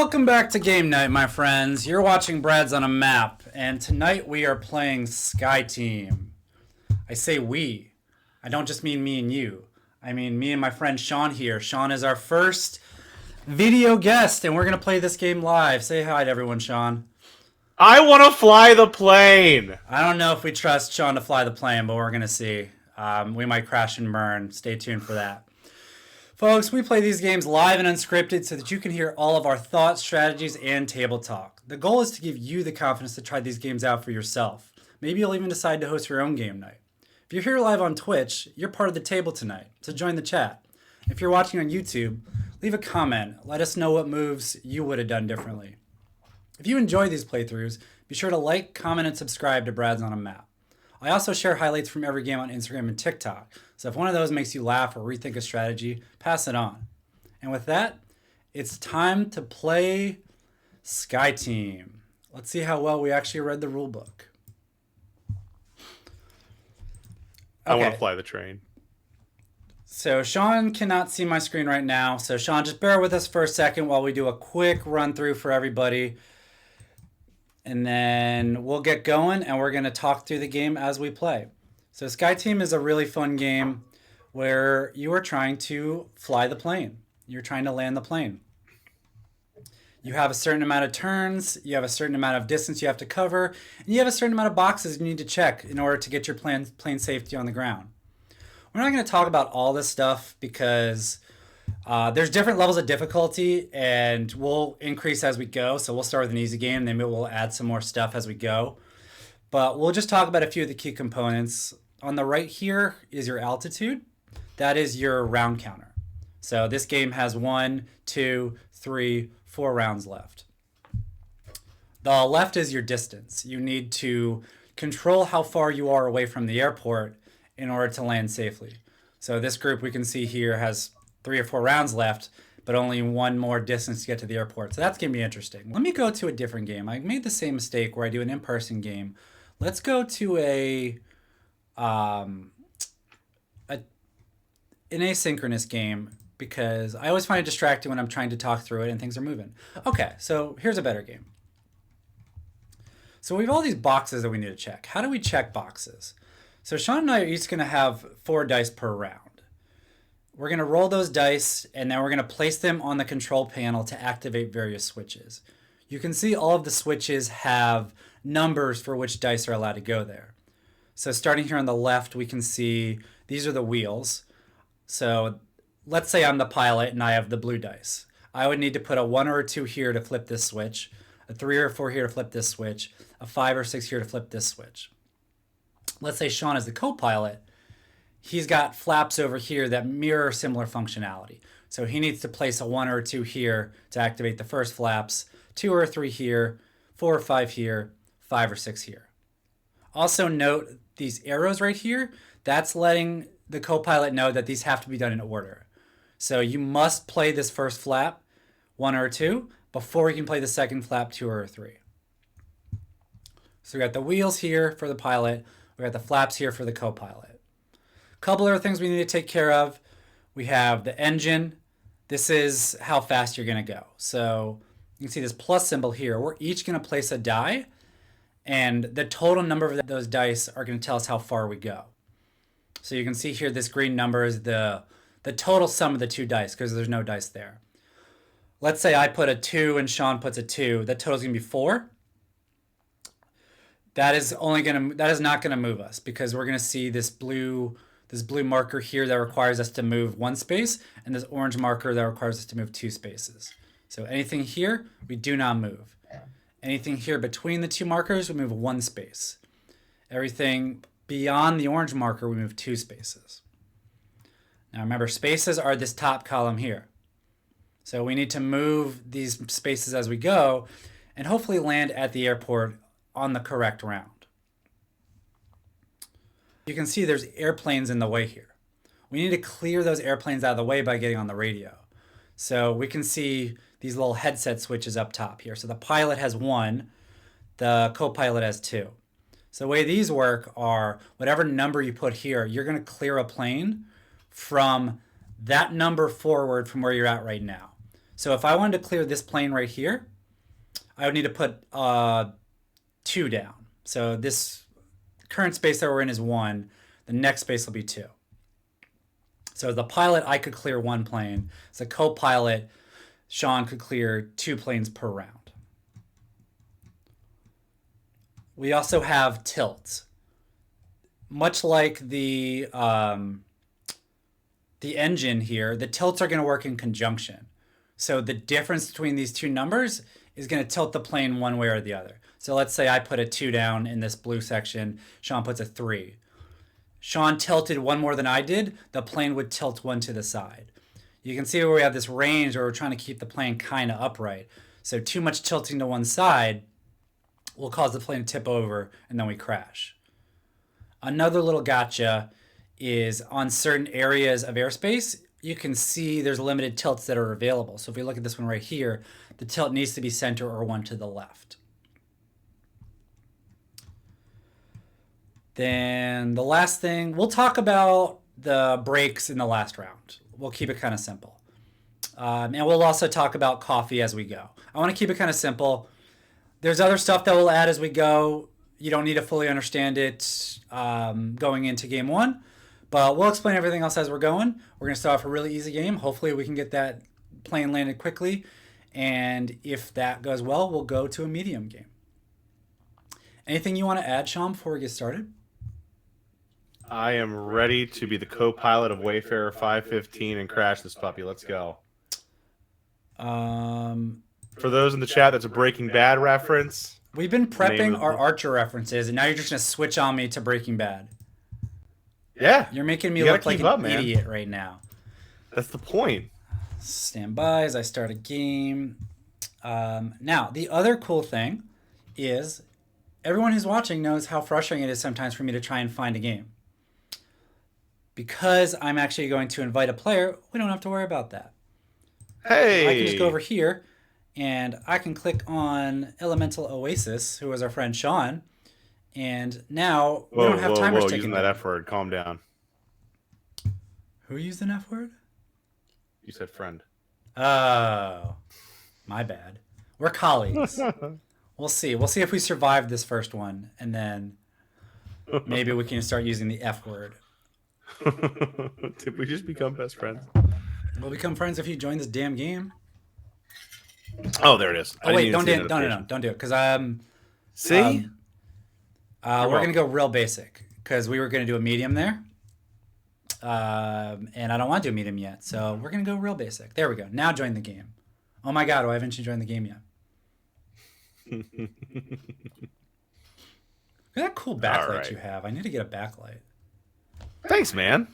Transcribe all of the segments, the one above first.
Welcome back to Game Night, my friends. You're watching Brad's on a Map, and tonight we are playing Sky Team. I say we. I don't just mean me and you. I mean me and my friend Sean here. Sean is our first video guest, and we're going to play this game live. Say hi to everyone, Sean. I want to fly the plane. I don't know if we trust Sean to fly the plane, but we're going to see. We might crash and burn. Stay tuned for that. Folks, we play these games live and unscripted so that you can hear all of our thoughts, strategies, and table talk. The goal is to give you the confidence to try these games out for yourself. Maybe you'll even decide to host your own game night. If you're here live on Twitch, you're part of the table tonight, so join the chat. If you're watching on YouTube, leave a comment. Let us know what moves you would have done differently. If you enjoy these playthroughs, be sure to like, comment, and subscribe to Brad's on a Map. I also share highlights from every game on Instagram and TikTok, so if one of those makes you laugh or rethink a strategy, pass it on. And with that, it's time to play Sky Team. Let's see how well we actually read the rulebook. I want to fly the train. So Sean cannot see my screen right now, so Sean, just bear with us for a second while we do a quick run through for everybody. And then we'll get going, and we're going to talk through the game as we play. So Sky Team is a really fun game where you are trying to fly the plane. You're trying to land the plane. You have a certain amount of turns, you have a certain amount of distance you have to cover, and you have a certain amount of boxes you need to check in order to get your plane safety on the ground. We're not going to talk about all this stuff because there's different levels of difficulty, and we'll increase as we go. So we'll start with an easy game, then we'll add some more stuff as we go. But we'll just talk about a few of the key components. On the right here is your altitude. That is your round counter. So this game has 1, 2, 3, 4 rounds left. The left is your distance. You need to control how far you are away from the airport in order to land safely. So this group we can see here has 3 or 4 rounds left, but only one more distance to get to the airport. So that's going to be interesting. Let me go to a different game. I made the same mistake where I do an in-person game. Let's go to an asynchronous game because I always find it distracting when I'm trying to talk through it and things are moving. Okay, so here's a better game. So we have all these boxes that we need to check. How do we check boxes? So Sean and I are each going to have 4 dice per round. We're going to roll those dice, and then we're going to place them on the control panel to activate various switches. You can see all of the switches have numbers for which dice are allowed to go there. So starting here on the left, we can see these are the wheels. So let's say I'm the pilot and I have the blue dice. I would need to put a 1 or a 2 here to flip this switch, a 3 or 4 here to flip this switch, a 5 or 6 here to flip this switch. Let's say Sean is the co-pilot. He's got flaps over here that mirror similar functionality. So he needs to place a 1 or a 2 here to activate the first flaps, 2 or 3 here, 4 or 5 here, 5 or 6 here. Also note these arrows right here, that's letting the co-pilot know that these have to be done in order. So you must play this first flap, 1 or 2, before you can play the second flap, 2 or 3. So we got the wheels here for the pilot, we got the flaps here for the co-pilot. A couple other things we need to take care of. We have the engine. This is how fast you're going to go. So you can see this plus symbol here. We're each going to place a die, and the total number of those dice are going to tell us how far we go. So you can see here this green number is the total sum of the 2 dice because there's no dice there. Let's say I put a 2 and Sean puts a 2. That total is going to be 4. That is not going to move us because we're going to see this blue marker here that requires us to move 1 space and this orange marker that requires us to move 2 spaces. So anything here, we do not move. Anything here between the 2 markers, we move 1 space. Everything beyond the orange marker, we move 2 spaces. Now remember, spaces are this top column here. So we need to move these spaces as we go and hopefully land at the airport on the correct round. You can see there's airplanes in the way here. We need to clear those airplanes out of the way by getting on the radio. So we can see these little headset switches up top here. So the pilot has 1, the co-pilot has 2. So the way these work are whatever number you put here, you're going to clear a plane from that number forward from where you're at right now. So if I wanted to clear this plane right here, I would need to put 2 down. So this current space that we're in is 1. The next space will be 2. So as the pilot, I could clear 1 plane. As a co-pilot, Sean could clear 2 planes per round. We also have tilts. Much like the engine here, the tilts are going to work in conjunction. So the difference between these 2 numbers is going to tilt the plane one way or the other. So let's say I put a 2 down in this blue section. Sean puts a 3. Sean tilted 1 more than I did. The plane would tilt 1 to the side. You can see where we have this range where we're trying to keep the plane kind of upright. So too much tilting to one side will cause the plane to tip over and then we crash. Another little gotcha is on certain areas of airspace, you can see there's limited tilts that are available. So if we look at this one right here, the tilt needs to be center or 1 to the left. Then the last thing, we'll talk about the brakes in the last round. We'll keep it kind of simple. And we'll also talk about coffee as we go. I want to keep it kind of simple. There's other stuff that we'll add as we go. You don't need to fully understand it going into game 1. But we'll explain everything else as we're going. We're going to start off a really easy game. Hopefully we can get that plane landed quickly. And if that goes well, we'll go to a medium game. Anything you want to add, Sean, before we get started? I am ready to be the co-pilot of Wayfarer 515 and crash this puppy. Let's go. For those in the chat, that's a Breaking Bad reference. We've been prepping our Archer references, and now you're just going to switch on me to Breaking Bad. Yeah. You're making me look like an idiot right now. That's the point. Stand by as I start a game. Now, the other cool thing is everyone who's watching knows how frustrating it is sometimes for me to try and find a game. Because I'm actually going to invite a player, we don't have to worry about that. Hey! I can just go over here, and I can click on Elemental Oasis, who is our friend Sean, and now we don't have timers taking using that F word. Calm down. Who used an F word? You said friend. Oh, my bad. We're colleagues. We'll see. We'll see if we survive this first one, and then maybe we can start using the F word. Did we just become best friends? We'll become friends if you join this damn game. Oh, there it is. Oh wait, don't do it, because see, we're gonna go real basic because we were gonna do a medium there, and I don't want to do a medium yet, so we're gonna go real basic. There we go. Now join the game. Oh my God, why haven't you joined the game yet? Look at that cool backlight you have. I need to get a backlight. Thanks, man.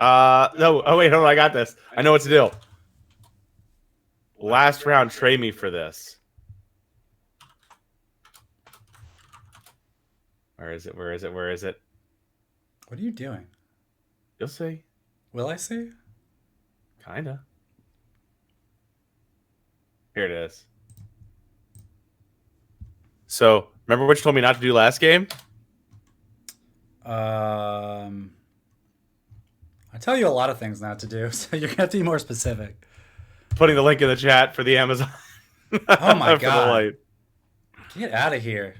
No. Oh wait, hold on. I got this. I know what to do. Last round, trade me for this. Where is it? Where is it? Where is it? What are you doing? You'll see. Will I see? Kinda. Here it is. So, remember what you told me not to do last game? I tell you a lot of things not to do, so you're gonna have to be more specific. Putting the link in the chat for the Amazon. Oh my God! Get out of here.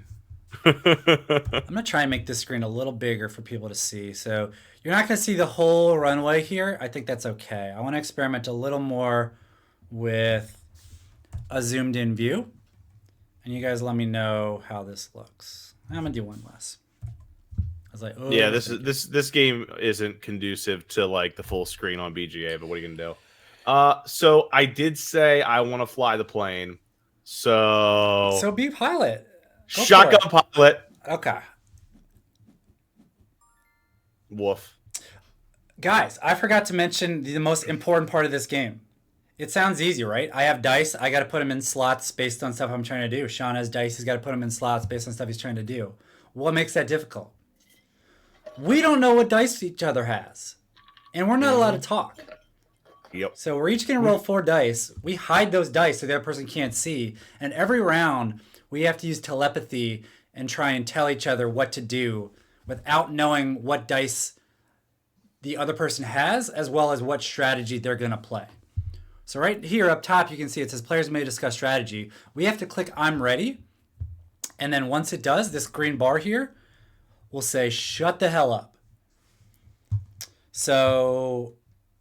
I'm gonna try and make this screen a little bigger for people to see. So you're not gonna see the whole runway here. I think that's okay. I want to experiment a little more with a zoomed in view. And you guys let me know how this looks. I'm gonna do one less. I was like, oh yeah, this game isn't conducive to like the full screen on BGA, but what are you gonna do? So I did say I want to fly the plane. So be pilot. Go shotgun pilot. Okay. Woof. Guys, I forgot to mention the most important part of this game. It sounds easy, right? I have dice. I got to put them in slots based on stuff I'm trying to do. Sean has dice. He's got to put them in slots based on stuff he's trying to do. What makes that difficult? We don't know what dice each other has. And we're not allowed to talk. Yep. So we're each going to roll 4 dice. We hide those dice so the other person can't see. And every round, we have to use telepathy and try and tell each other what to do without knowing what dice the other person has, as well as what strategy they're going to play. So right here up top, you can see it says players may discuss strategy. We have to click I'm ready. And then once it does, this green bar here will say shut the hell up. So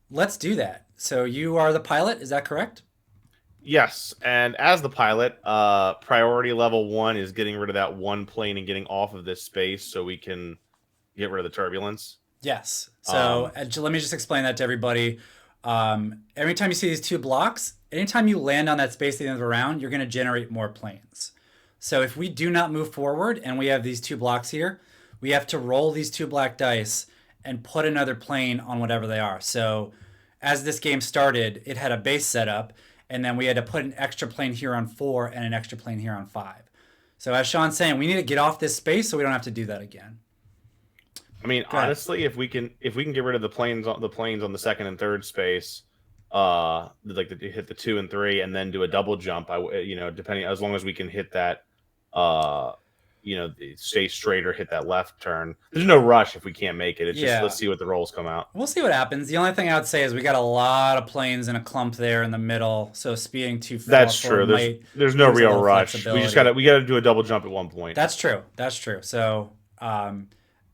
let's do that. So you are the pilot, is that correct? Yes, and as the pilot, priority level 1 is getting rid of that one plane and getting off of this space so we can get rid of the turbulence. Yes. So let me just explain that to everybody. Every time you see these two blocks, anytime you land on that space at the end of the round, you're going to generate more planes. So if we do not move forward and we have these two blocks here, we have to roll these two black dice and put another plane on whatever they are. So as this game started, it had a base setup, and then we had to put an extra plane here on 4 and an extra plane here on 5. So as Sean's saying, we need to get off this space so we don't have to do that again. I mean, honestly, if we can get rid of the planes on the second and third space, like hit the 2 and 3 and then do a double jump, depending, as long as we can hit that, stay straight or hit that left turn. There's no rush if we can't make it. It's just let's see what the rolls come out. We'll see what happens. The only thing I would say is we got a lot of planes in a clump there in the middle, so speeding too fast. That's true. There's no real rush. We gotta do a double jump at one point. That's true. So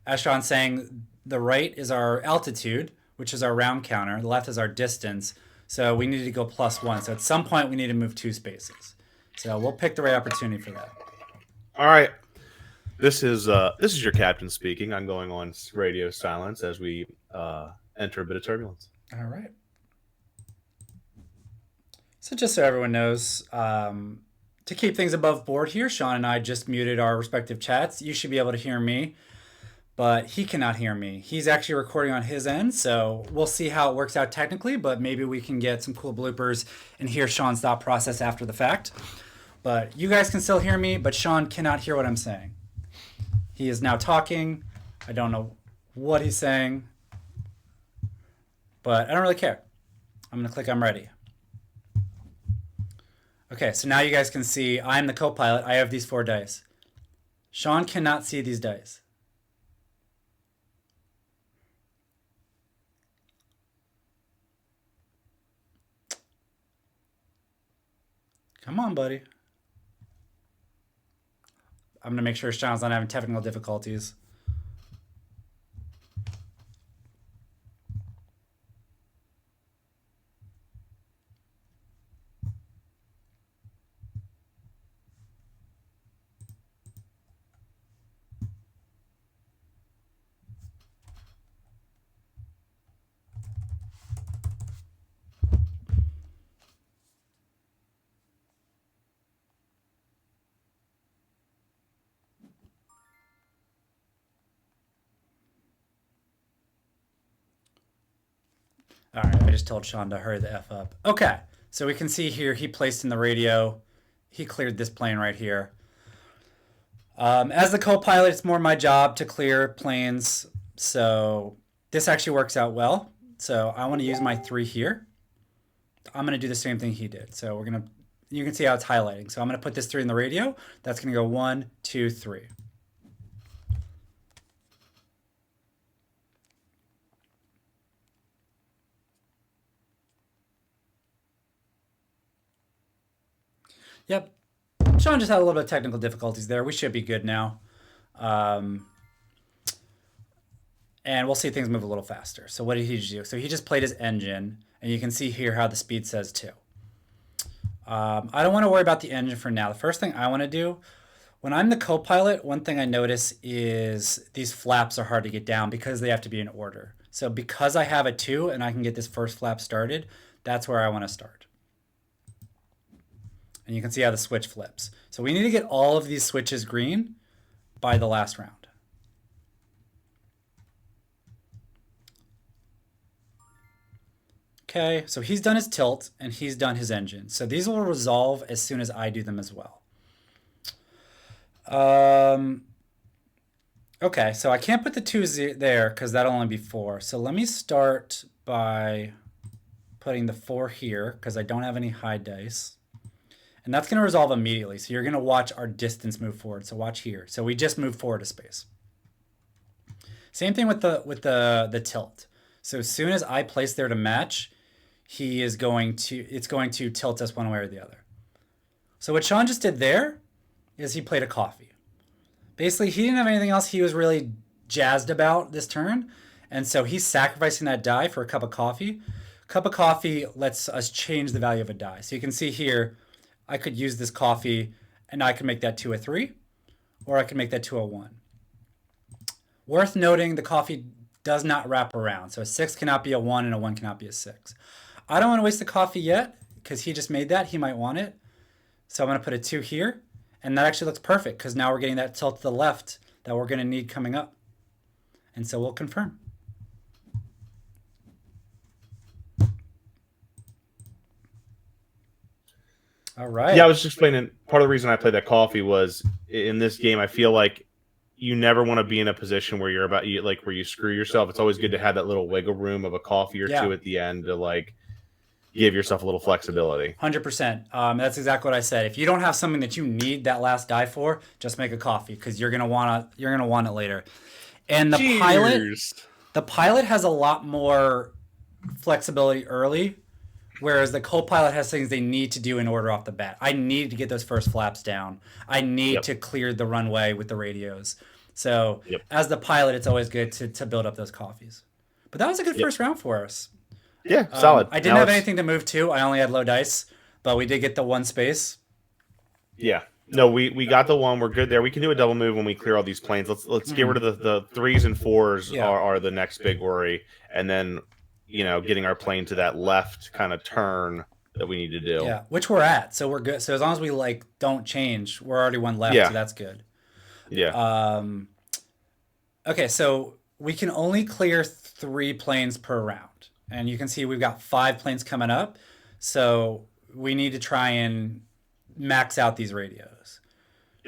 as Sean's saying, the right is our altitude, which is our round counter. The left is our distance. So we need to go +1. So at some point we need to move 2 spaces. So we'll pick the right opportunity for that. All right. This is your captain speaking. I'm going on radio silence as we enter a bit of turbulence. All right. So just so everyone knows, to keep things above board here, Sean and I just muted our respective chats. You should be able to hear me, but he cannot hear me. He's actually recording on his end, so we'll see how it works out technically, but maybe we can get some cool bloopers and hear Sean's thought process after the fact. But you guys can still hear me, but Sean cannot hear what I'm saying. He is now talking. I don't know what he's saying, but I don't really care. I'm going to click I'm ready. Okay, so now you guys can see I'm the co-pilot. I have these 4 dice. Sean cannot see these dice. Come on, buddy. I'm going to make sure Sean's not having technical difficulties. All right, I just told Sean to hurry the F up. Okay, so we can see here he placed in the radio. He cleared this plane right here. As the co-pilot, it's more my job to clear planes. So this actually works out well. So I want to use my 3 here. I'm going to do the same thing he did. So you can see how it's highlighting. So I'm going to put this 3 in the radio. That's going to go 1, 2, 3. Yep. Sean just had a little bit of technical difficulties there. We should be good now. And we'll see things move a little faster. So what did he do? So he just played his engine, and you can see here how the speed says 2. I don't want to worry about the engine for now. The first thing I want to do, when I'm the co-pilot, one thing I notice is these flaps are hard to get down because they have to be in order. So because I have a 2 and I can get this first flap started, that's where I want to start. And you can see how the switch flips. So we need to get all of these switches green by the last round. Okay, so he's done his tilt and he's done his engine. So these will resolve as soon as I do them as well. Okay, so I can't put the 2 there because that'll only be 4. So let me start by putting the 4 here because I don't have any high dice. And that's going to resolve immediately. So you're going to watch our distance move forward. So watch here. So we just moved forward a space. Same thing with the tilt. So as soon as I place there to match, it's going to tilt us one way or the other. So what Sean just did there is he played a coffee. Basically, he didn't have anything else he was really jazzed about this turn, and so he's sacrificing that die for a cup of coffee. A cup of coffee lets us change the value of a die. So you can see here, I could use this coffee, and I can make that 2 a 3, or I can make that 2 a 1. Worth noting, the coffee does not wrap around. So a 6 cannot be a 1, and a 1 cannot be a 6. I don't want to waste the coffee yet, because he just made that. He might want it. So I'm going to put a 2 here. And that actually looks perfect, because now we're getting that tilt to the left that we're going to need coming up. And so we'll confirm. All right. Yeah, I was just explaining, part of the reason I played that coffee was in this game, I feel like you never want to be in a position where where you screw yourself. It's always good to have that little wiggle room of a coffee or two at the end to like give yourself a little flexibility. 100%. That's exactly what I said. If you don't have something that you need that last die for, just make a coffee, because you're gonna want it later. And the pilot has a lot more flexibility early, whereas the co-pilot has things they need to do in order off the bat. I need to get those first flaps down. I need to clear the runway with the radios. So as the pilot, it's always good to build up those coffees. But that was a good first round for us. Yeah, solid. I didn't have anything to move to. I only had low dice, but we did get the one space. Yeah. No, we got the one. We're good there. We can do a double move when we clear all these planes. Let's get rid of the 3s and 4s are the next big worry. And then, getting our plane to that left kind of turn that we need to do. Yeah, which we're at. So we're good. So as long as we don't change, we're already one left. So that's good. Yeah. Okay, so we can only clear 3 planes per round. And you can see we've got 5 planes coming up. So we need to try and max out these radios.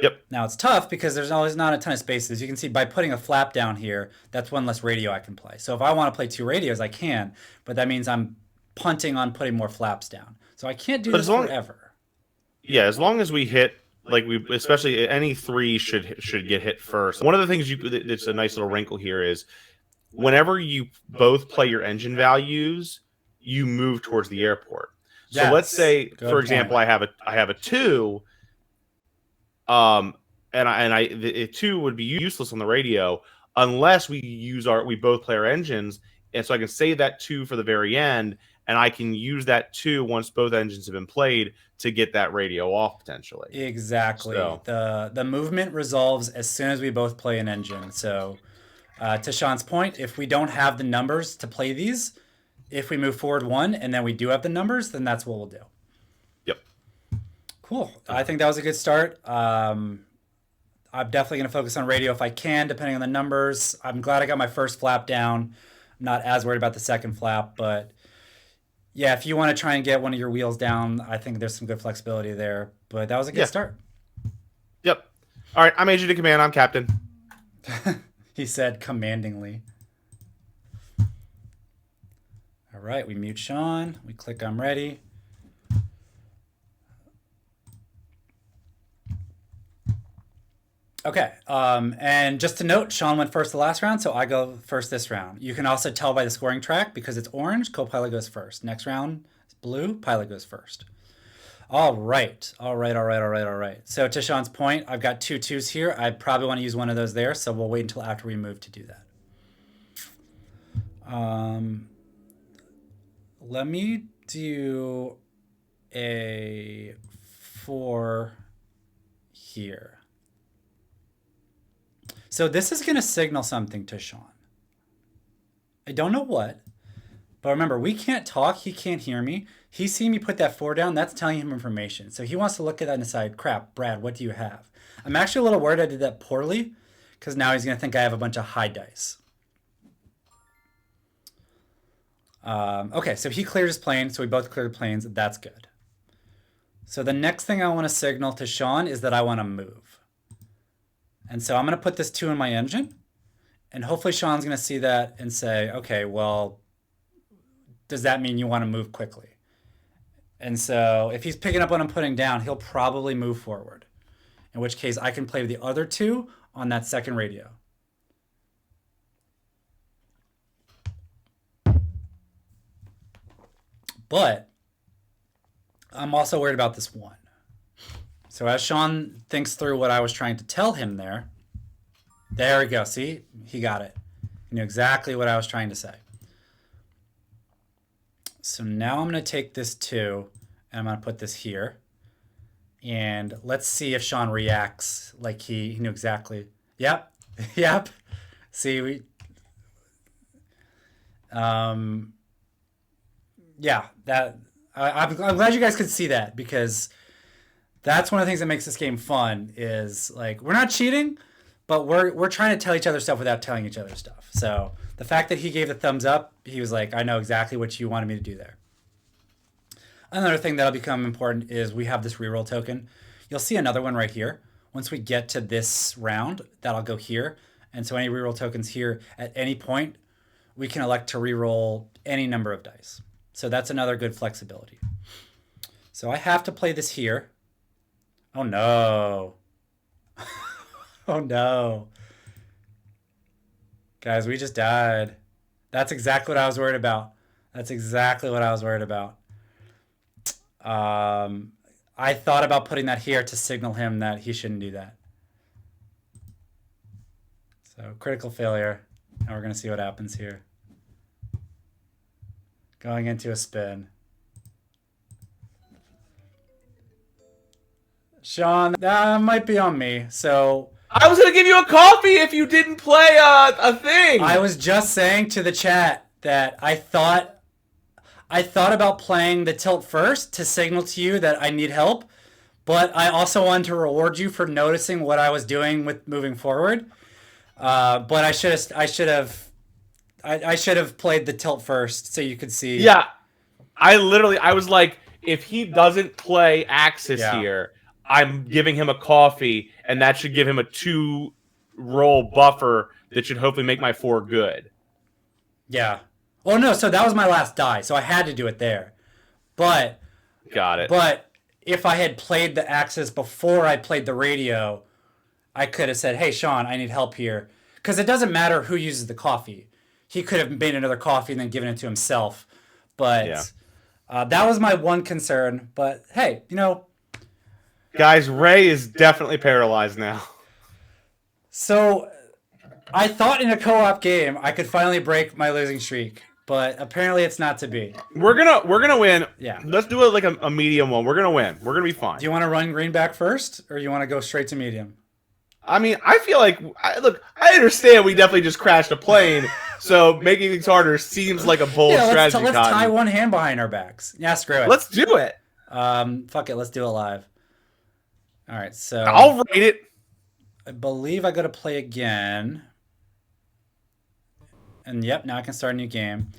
Yep. Now it's tough because there's always not a ton of spaces. You can see by putting a flap down here, that's one less radio I can play. So if I want to play 2 radios, I can. But that means I'm punting on putting more flaps down. So I can't do this forever. Yeah, as long as we hit, especially any 3 should get hit first. One of the things it's a nice little wrinkle here is, whenever you both play your engine values, you move towards the airport. So let's say, for example, I have a 2, and the 2 would be useless on the radio unless we both play our engines, and so I can save that 2 for the very end, and I can use that 2 once both engines have been played to get that radio off potentially. Exactly. So the movement resolves as soon as we both play an engine. So. To Sean's point, if we don't have the numbers to play these, if we move forward 1 and then we do have the numbers, then that's what we'll do. Yep. Cool. I think that was a good start. I'm definitely going to focus on radio if I can, depending on the numbers. I'm glad I got my first flap down. I'm not as worried about the second flap, but yeah, if you want to try and get one of your wheels down, I think there's some good flexibility there. But that was a good start. Yep. All right, I'm Agent of Command. I'm Captain. He said commandingly. All right, we mute Sean. We click I'm ready. Okay, and just to note, Sean went first the last round, so I go first this round. You can also tell by the scoring track, because it's orange, co-pilot goes first. Next round, it's blue, pilot goes first. All right. So to Sean's point, I've got 2 2s here. I probably want to use one of those there, so we'll wait until after we move to do that. Let me do a 4 here. So this is going to signal something to Sean. I don't know what. But remember, we can't talk. He can't hear me. He's seeing me put that 4 down. That's telling him information. So he wants to look at that and decide, crap, Brad, what do you have? I'm actually a little worried I did that poorly, because now he's going to think I have a bunch of high dice. Okay, so he cleared his plane. So we both cleared planes. That's good. So the next thing I want to signal to Sean is that I want to move. And so I'm going to put this 2 in my engine. And hopefully Sean's going to see that and say, okay, well, does that mean you want to move quickly? And so if he's picking up what I'm putting down, he'll probably move forward, in which case I can play the other 2 on that second radio. But I'm also worried about this 1. So as Sean thinks through what I was trying to tell him there we go. See? He got it. He knew exactly what I was trying to say. So now I'm going to take this 2, and I'm going to put this here. And let's see if Sean reacts like he knew exactly. Yep. Yep. See, yeah, I'm glad you guys could see that, because that's one of the things that makes this game fun is like, we're not cheating, but we're trying to tell each other stuff without telling each other stuff. So the fact that he gave the thumbs up, he was like, I know exactly what you wanted me to do there. Another thing that'll become important is we have this reroll token. You'll see another one right here. Once we get to this round, that'll go here. And so any reroll tokens here, at any point, we can elect to reroll any number of dice. So that's another good flexibility. So I have to play this here. Oh no. Oh no. Guys, we just died. That's exactly what I was worried about. That's exactly what I was worried about. I thought about putting that here to signal him that he shouldn't do that. So critical failure. Now we're going to see what happens here. Going into a spin. Sean, that might be on me. So I was going to give you a coffee if you didn't play a thing. I was just saying to the chat that I thought about playing the tilt first to signal to you that I need help, but I also wanted to reward you for noticing what I was doing with moving forward. But I should have played the tilt first so you could see. Yeah, I was like, if he doesn't play Axis here, I'm giving him a coffee, and that should give him a 2-roll buffer that should hopefully make my 4 good. Yeah. Oh no, so that was my last die, so I had to do it there. But got it. But if I had played the Axis before I played the radio, I could have said, hey Sean, I need help here. Because it doesn't matter who uses the coffee. He could have made another coffee and then given it to himself. But that was my one concern. But hey, guys, Ray is definitely paralyzed now. So I thought in a co-op game I could finally break my losing streak, but apparently it's not to be. We're gonna win. Yeah. Let's do it like a medium one. We're gonna win. We're gonna be fine. Do you want to run green back first, or you want to go straight to medium? I mean, I feel like I understand we definitely just crashed a plane, so making things harder seems like a bold strategy. Let's tie one hand behind our backs. Yeah, screw it. Let's do it. Fuck it. Let's do it live. All right. So I'll rate it. I believe I got to play again. And yep, now I can start a new game.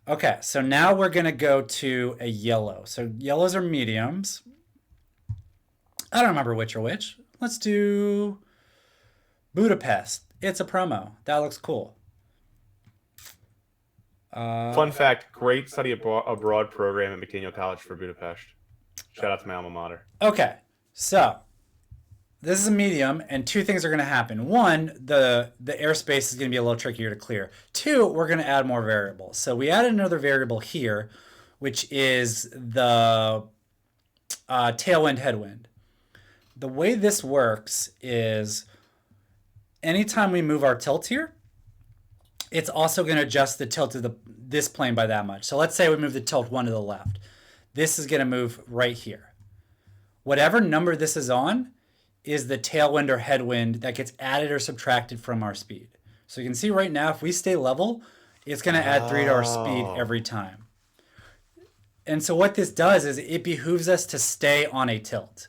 Okay, so now we're going to go to a yellow. So yellows are mediums. I don't remember which are which. Let's do Budapest. It's a promo. That looks cool. Fun fact, great study abroad program at McDaniel College for Budapest. Shout out to my alma mater. Okay, so this is a medium, and 2 things are going to happen. 1, the airspace is going to be a little trickier to clear. 2, we're going to add more variables. So we added another variable here, which is the tailwind headwind. The way this works is anytime we move our tilt here, it's also going to adjust the tilt of this plane by that much. So let's say we move the tilt 1 to the left. This is going to move right here. Whatever number this is on is the tailwind or headwind that gets added or subtracted from our speed. So you can see right now, if we stay level, it's going to add 3 to our speed every time. And so what this does is it behooves us to stay on a tilt.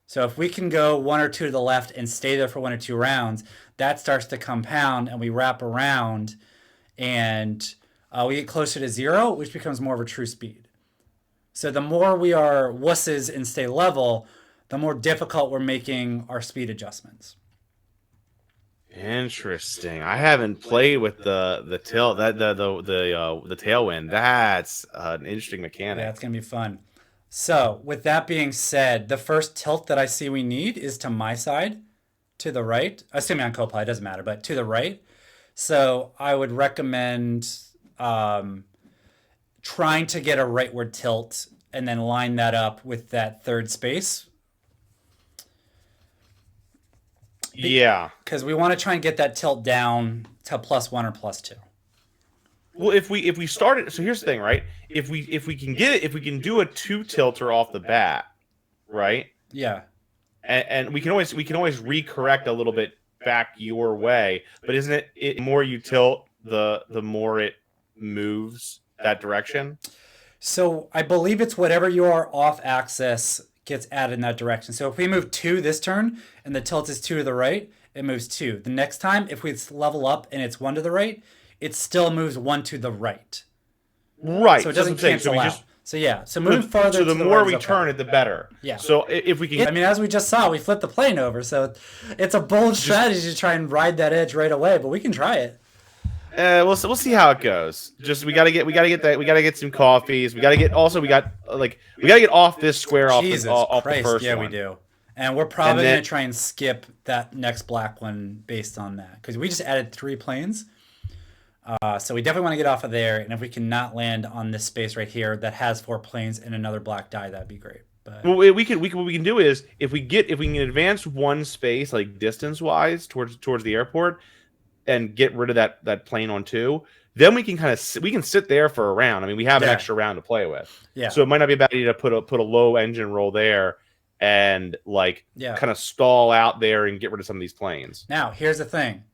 So if we can go 1 or 2 to the left and stay there for 1 or 2 rounds, that starts to compound and we wrap around and we get closer to 0, which becomes more of a true speed. So the more we are wusses and stay level, the more difficult we're making our speed adjustments. Interesting. I haven't played with the tilt, the tailwind. That's an interesting mechanic. Yeah, it's gonna be fun. So with that being said, the first tilt that I see we need is to my side, to the right. Assuming on Copilot, it doesn't matter, but to the right. So I would recommend trying to get a rightward tilt and then line that up with that third space. Yeah. Because we want to try and get that tilt down to +1 or +2. Well, if we started, so here's the thing, right? If we can get it, if we can do a 2 tilter off the bat, right? Yeah. And we can always recorrect a little bit back your way, but isn't it the more you tilt, the more it moves that direction? So I believe it's whatever you are off axis gets added in that direction. So if we move 2 this turn and the tilt is 2 to the right, it moves 2. The next time, if we level up and it's 1 to the right, it still moves 1 to the right. Right. So it doesn't cancel out. So yeah, so moving farther. So the to the more right we turn it, the better. Yeah. So if we can, I mean, as we just saw, we flipped the plane over. So it's a bold strategy to try and ride that edge right away, but we can try it. we'll see how it goes. Just we gotta get some coffees. We gotta get off this square off Jesus off Christ, the first yeah, one. we do. And we're probably And then- going to try and skip that next black one based on that. Because we just added 3 planes. So we definitely want to get off of there. And if we can not land on this space right here that has 4 planes and another black die, that'd be great. But Well, what we can do is if we can advance one space like distance wise towards the airport and get rid of that plane on 2, then we can we can sit there for a round. I mean, we have an Yeah. extra round to play with. yeah. So it might not be a bad idea to put a low engine roll there and Yeah. kind of stall out there and get rid of some of these planes. Now, here's the thing.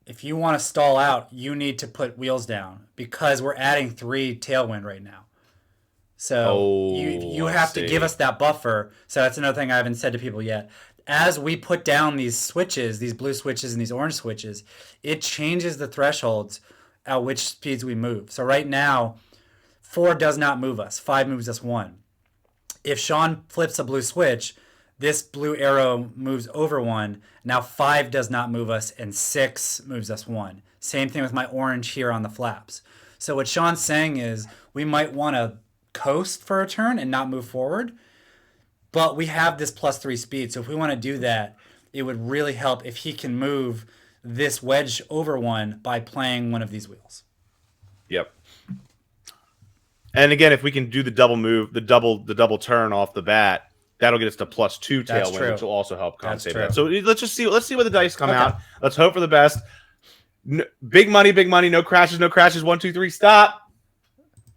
If you want to stall out, you need to put wheels down because we're adding 3 tailwind right now. So you I have to see. give us that buffer. So that's another thing I haven't said to people yet. As we put down these switches, these blue switches and these orange switches, it changes the thresholds at which speeds we move. So right now, 4 does not move us. 5 moves us 1. If Sean flips a blue switch, this blue arrow moves over 1. Now 5 does not move us, and 6 moves us 1. Same thing with my orange here on the flaps. So what Sean's saying is we might want to coast for a turn and not move forward, but we have this +3 speed. So if we want to do that, it would really help if he can move this wedge over 1 by playing one of these wheels. Yep. And again, if we can do the double move, the double turn off the bat, that'll get us to +2 That's tailwind, true. which will also help That's compensate true. that. So let's see what the dice come Okay. out. Let's hope for the best. Big money, no crashes, 1, 2, 3, stop.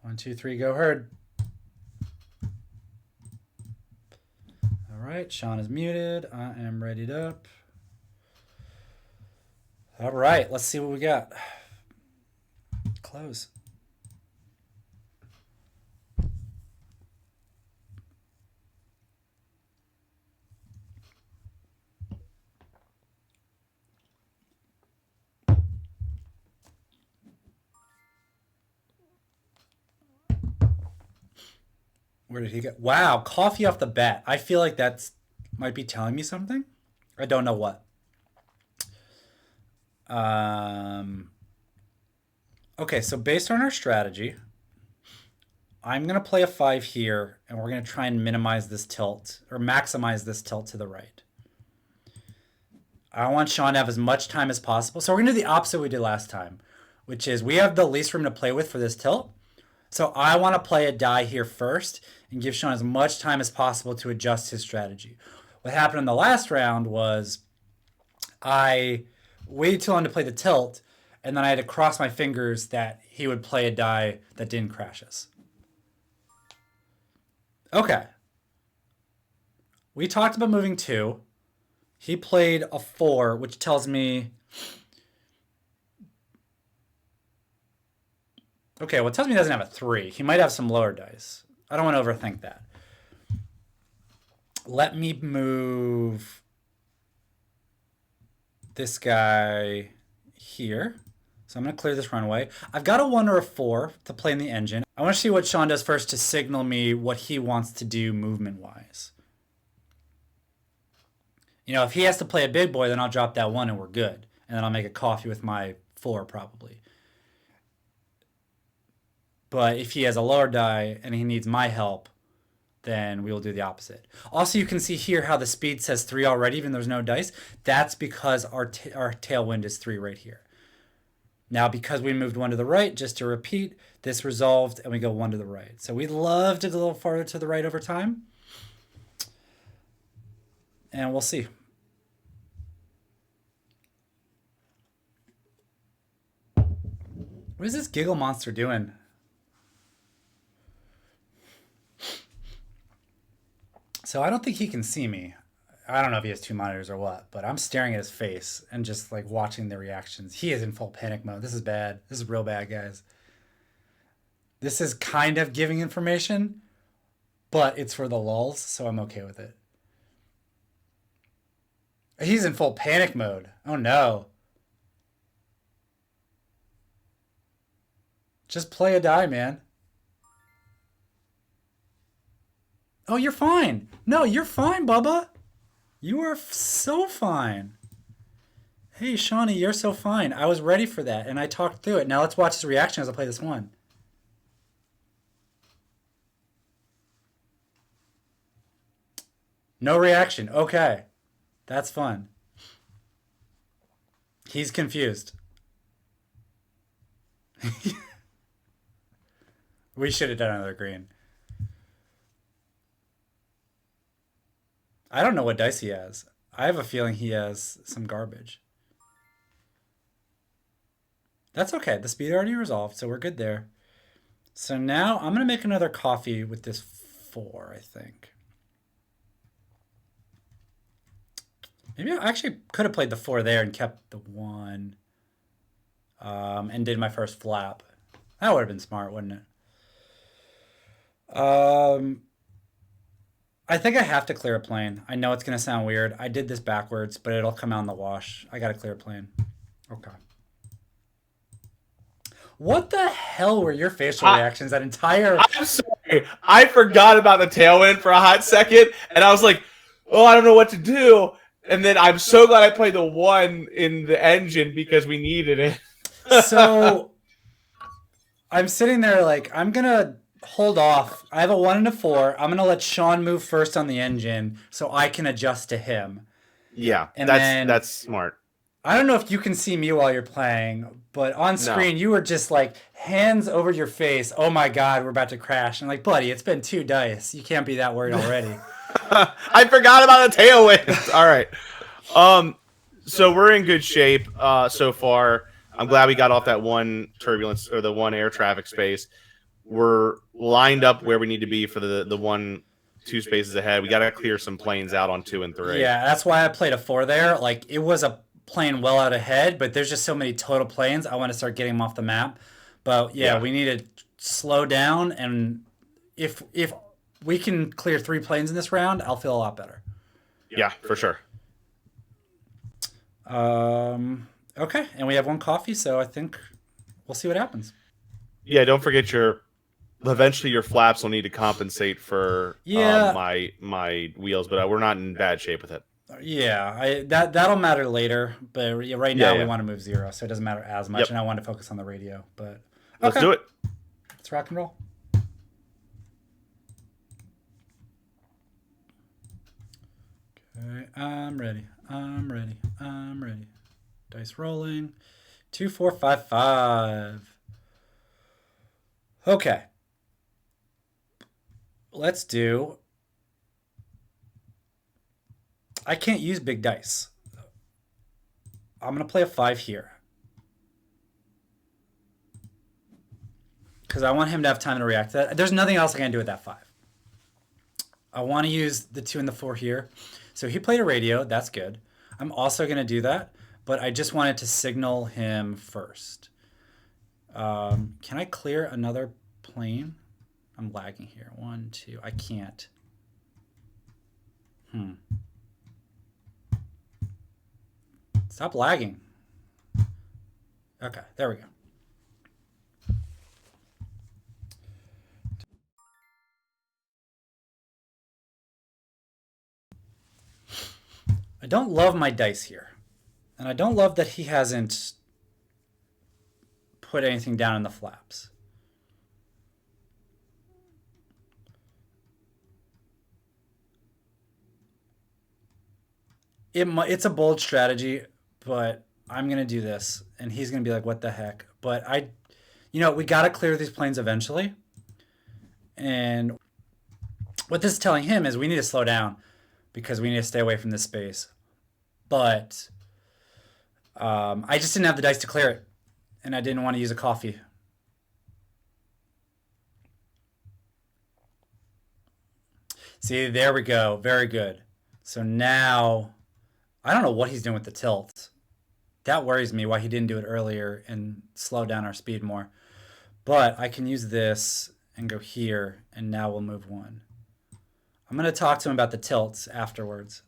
1, 2, 3, go herd. All right, Sean is muted. I am readied up. All right, let's see what we got. Close. Where did he go? Wow, coffee off the bat. I feel like that's might be telling me something. I don't know what. Okay, so based on our strategy, I'm going to play a 5 here, and we're going to try and minimize this tilt, or maximize this tilt to the right. I want Sean to have as much time as possible. So we're going to do the opposite we did last time, which is we have the least room to play with for this tilt. So I want to play a die here first and give Sean as much time as possible to adjust his strategy. What happened in the last round was I waited till him to play the tilt, and then I had to cross my fingers that he would play a die that didn't crash us. Okay. We talked about moving 2. He played a 4, which tells me... Okay, well, it tells me he doesn't have a 3. He might have some lower dice. I don't want to overthink that. Let me move this guy here. So I'm going to clear this runway. I've got a 1 or a 4 to play in the engine. I want to see what Sean does first to signal me what he wants to do movement-wise. You know, if he has to play a big boy, then I'll drop that 1 and we're good. And then I'll make a coffee with my 4 probably. But if he has a lower die and he needs my help, then we will do the opposite. Also, you can see here how the speed says 3 already, even though there's no dice. That's because our tailwind is 3 right here. Now, because we moved one to the right, just to repeat, this resolved and we go one to the right. So we love to go a little farther to the right over time. And we'll see. What is this giggle monster doing? So I don't think he can see me. I don't know if he has 2 monitors or what, but I'm staring at his face and just like watching the reactions. He is in full panic mode. This is bad. This is real bad, guys. This is kind of giving information, but it's for the lulz, so I'm okay with it. He's in full panic mode. Oh no. Just play a die, man. Oh, you're fine. No, you're fine, Bubba. You are so fine. Hey, Shawnee, you're so fine. I was ready for that, and I talked through it. Now let's watch his reaction as I play this one. No reaction. Okay. That's fun. He's confused. We should have done another green. I don't know what dice he has. I have a feeling he has some garbage. That's okay. The speed already resolved, so we're good there. So now I'm going to make another coffee with this 4, I think. Maybe I actually could have played the 4 there and kept the 1. And did my first flap. That would have been smart, wouldn't it? I think I have to clear a plane. I know it's going to sound weird. I did this backwards, but it'll come out in the wash. I got to clear a plane. Okay. What the hell were your facial reactions that entire... I'm sorry. I forgot about the tailwind for a hot second, and I was like, oh, I don't know what to do. And then I'm so glad I played the 1 in the engine because we needed it. So I'm sitting there like, I'm going to hold off. I have a 1 and a 4. I'm going to let Sean move first on the engine so I can adjust to him. Yeah, And that's smart. I don't know if you can see me while you're playing, but on screen you were just like hands over your face. Oh my God, we're about to crash. And like, buddy, it's been 2 dice. You can't be that worried already. I forgot about the tailwind. All right. So we're in good shape so far. I'm glad we got off that 1 turbulence or the 1 air traffic space. We're lined up where we need to be for the 1, 2 spaces ahead. We got to clear some planes out on 2 and 3. Yeah, that's why I played a 4 there. Like, it was a plane well out ahead, but there's just so many total planes. I want to start getting them off the map. But yeah, we need to slow down, and if we can clear 3 planes in this round, I'll feel a lot better. Yeah, for sure. Okay, and we have 1 coffee, so I think we'll see what happens. Yeah, don't forget eventually your flaps will need to compensate for my wheels, but we're not in bad shape with it. Yeah, that'll matter later, but right now we want to move 0, so it doesn't matter as much, and I want to focus on the radio. But let's do it. Let's rock and roll. Okay, I'm ready. Dice rolling. 2, 4, 5, 5. Okay. Let's do... I can't use big dice. I'm going to play a 5 here. Because I want him to have time to react to that. There's nothing else I can do with that 5. I want to use the 2 and the 4 here. So he played a radio. That's good. I'm also going to do that, but I just wanted to signal him first. Can I clear another plane? I'm lagging here. 1, 2. I can't. Stop lagging. Okay, there we go. I don't love my dice here. And I don't love that he hasn't put anything down in the flaps. It's a bold strategy, but I'm going to do this. And he's going to be like, what the heck? But we got to clear these planes eventually. And what this is telling him is we need to slow down because we need to stay away from this space. But I just didn't have the dice to clear it. And I didn't want to use a coffee. See, there we go. Very good. So now, I don't know what he's doing with the tilt. That worries me why he didn't do it earlier and slow down our speed more. But I can use this and go here, and now we'll move one. I'm going to talk to him about the tilts afterwards.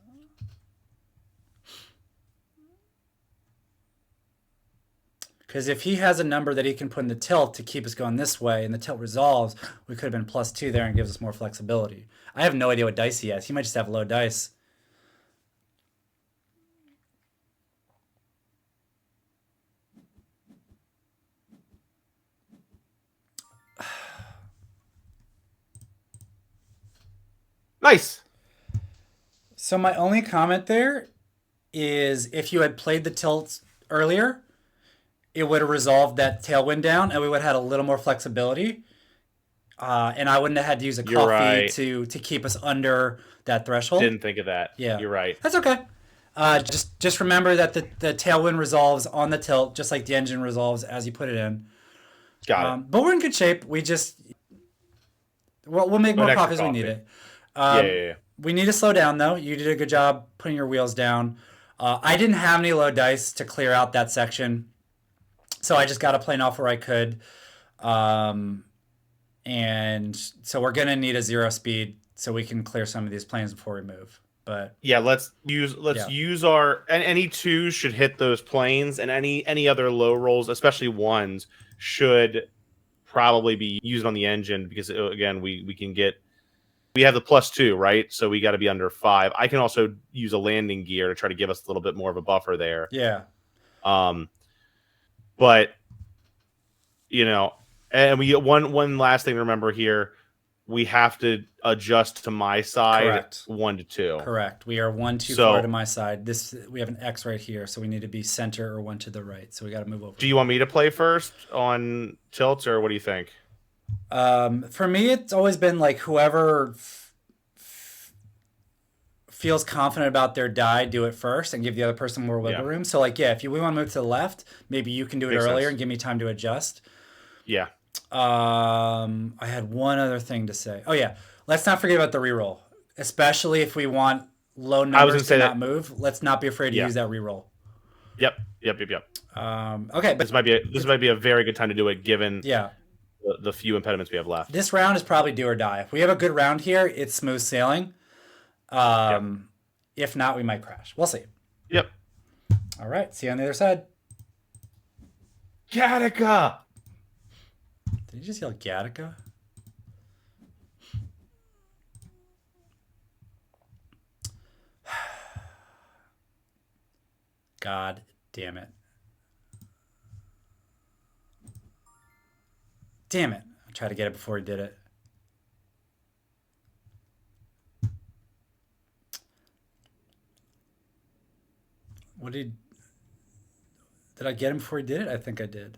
Because if he has a number that he can put in the tilt to keep us going this way and the tilt resolves, we could have been +2 there and gives us more flexibility. I have no idea what dice he has. He might just have low dice. Nice. So my only comment there is if you had played the tilts earlier, it would have resolved that tailwind down and we would have had a little more flexibility. And I wouldn't have had to use a You're coffee right. to keep us under that threshold. Didn't think of that. Yeah. You're right. That's okay. Just remember that the tailwind resolves on the tilt, just like the engine resolves as you put it in. Got it. But we're in good shape. We'll make more extra coffee as we need coffee. it. Yeah. We need to slow down, though. You did a good job putting your wheels down. I didn't have any low dice to clear out that section, so I just got a plane off where I could. And so we're going to need a 0 speed so we can clear some of these planes before we move. But Yeah, let's use our and any twos should hit those planes, and any other low rolls, especially ones, should probably be used on the engine because again we have the +2, right? So we got to be under 5. I can also use a landing gear to try to give us a little bit more of a buffer there. yeah. But and we get one last thing to remember here. We have to adjust to my side. Correct. 1 to 2. Correct. We are 1 too So- far to my side. We have an X right here, so we need to be center or 1 to the right. So we got to move over. Do you want me to play first on tilts, or what do you think? For me, it's always been like whoever feels confident about their die, do it first and give the other person more wiggle Yeah. room. So like, if we want to move to the left, maybe you can do it Makes earlier sense. and give me time to adjust. Yeah. I had one other thing to say. Oh yeah, let's not forget about the reroll, especially if we want low numbers to say not that- move. Let's not be afraid to Yeah. use that reroll. Yep. Okay, but This might be a very good time to do it, given yeah, the few impediments we have left. this round is probably do or die. If we have a good round here, it's smooth sailing. If not, we might crash. We'll see. Yep. All right, see you on the other side. Gattaca! Did you just yell Gattaca? God damn it. Damn it. I tried to get it before he did it. Did I get him before he did it? I think I did.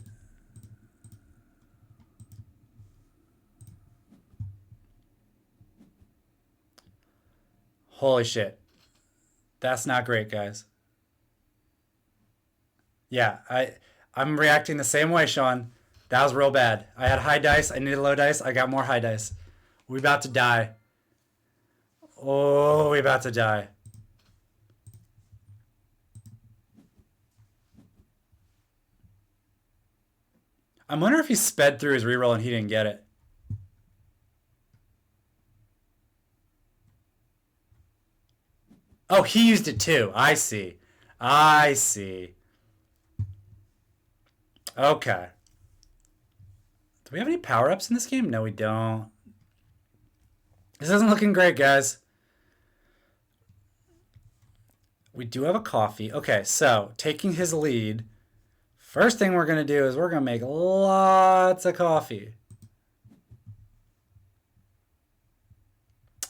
Holy shit. That's not great, guys. Yeah, I'm reacting the same way, Sean. That was real bad. I had high dice. I needed low dice. I got more high dice. We about to die. Oh, we about to die. I'm wondering if he sped through his reroll and he didn't get it. Oh, he used it too. I see. Okay. Do we have any power-ups in this game? No, we don't. This isn't looking great, guys. We do have a coffee. Okay, so taking his lead, first thing we're going to do is we're going to make lots of coffee.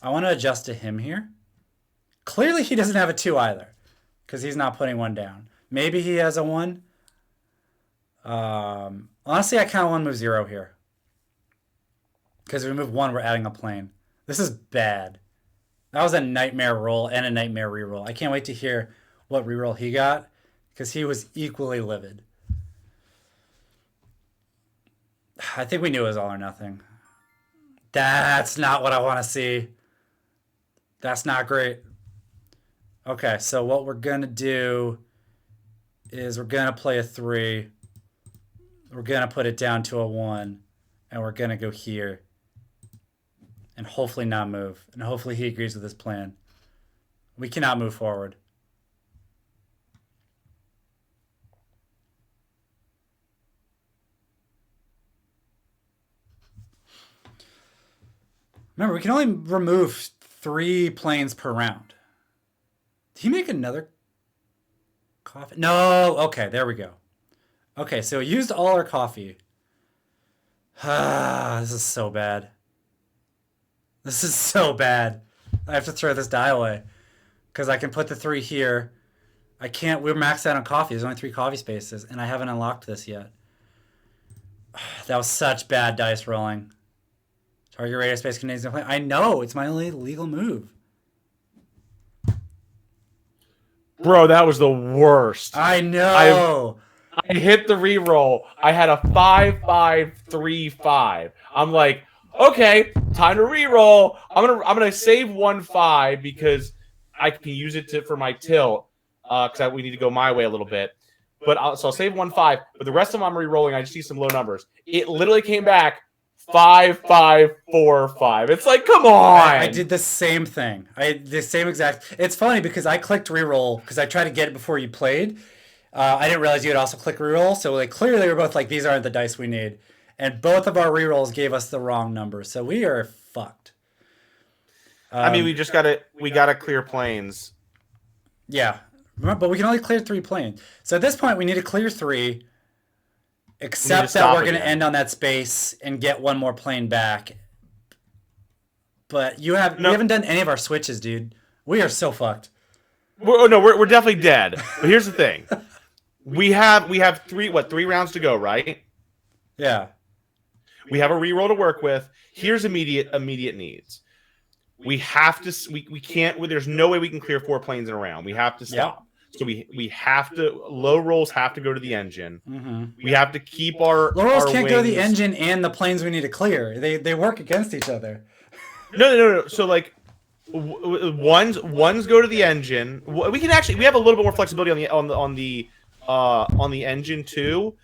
I want to adjust to him here. Clearly he doesn't have a 2 either because he's not putting one down. Maybe he has a 1. Honestly, I kind of want to move 0 here. Because if we move 1, we're adding a plane. This is bad. That was a nightmare roll and a nightmare reroll. I can't wait to hear what reroll he got. Because he was equally livid. I think we knew it was all or nothing. That's not what I want to see. That's not great. Okay, so what we're going to do is we're going to play a 3. We're going to put it down to a 1. And we're going to go here. And hopefully not move. And hopefully he agrees with this plan. We cannot move forward. Remember, we can only remove 3 planes per round. Did he make another coffee? No. Okay, there we go. Okay, so we used all our coffee. This is so bad. This is so bad. I have to throw this die away. Because I can put the 3 here. I can't. We're maxed out on coffee. There's only 3 coffee spaces. And I haven't unlocked this yet. That was such bad dice rolling. Target radio space contains no plane. I know. It's my only legal move. Bro, that was the worst. I know. I hit the reroll. I had a 5-5-3-5. I'm like, okay, time to reroll. I'm gonna save 1-5 because I can use it for my tilt. Because we need to go my way a little bit. But I'll save 1-5. But the rest of them I'm re-rolling. I just see some low numbers. It literally came back 5-5-4-5. It's like, come on. I did the same thing. The same exact. It's funny because I clicked reroll because I tried to get it before you played. I didn't realize you would also click reroll. So like clearly we're both like, these aren't the dice we need. And both of our rerolls gave us the wrong number. So we are fucked. I mean, we gotta clear planes. Yeah. But we can only clear 3 planes. So at this point, we need to clear 3, except that we're going to end on that space and get 1 more plane back. But we haven't done any of our switches, dude. We are so fucked. We're definitely dead. But here's the thing: we have 3 rounds to go, right? Yeah. We have a reroll to work with. Here's immediate needs. We have to. We can't. There's no way we can clear 4 planes in a round. We have to stop. Yep. So we have to. Low rolls have to go to the engine. Mm-hmm. We have to keep our low rolls our can't wings. go to the engine and the planes we need to clear. They work against each other. No. So like, ones go to the engine. We have a little bit more flexibility on the engine too,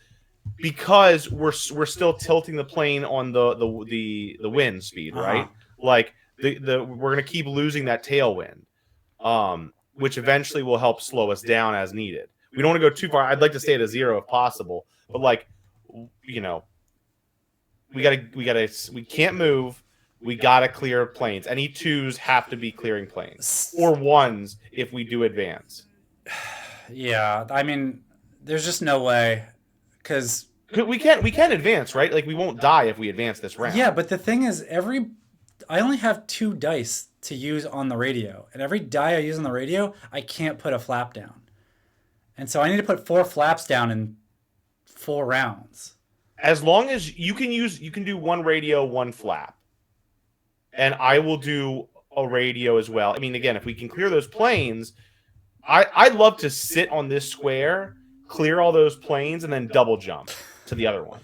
because we're still tilting the plane on the wind speed, right? Like we're gonna keep losing that tailwind, which eventually will help slow us down as needed. We don't want to go too far. I'd like to stay at a 0 if possible, but like, we can't move. We gotta clear planes. Any 2s have to be clearing planes, or 1s if we do advance. Yeah, I mean, there's just no way, because we can advance, right? Like we won't die if we advance this round. Yeah, but the thing is, I only have 2 dice to use on the radio, and every die I use on the radio, I can't put a flap down, and so I need to put 4 flaps down in 4 rounds. As long as you can do 1 radio, 1 flap. And I will do a radio as well. I mean, again, if we can clear those planes, I'd love to sit on this square, clear all those planes, and then double jump to the other one.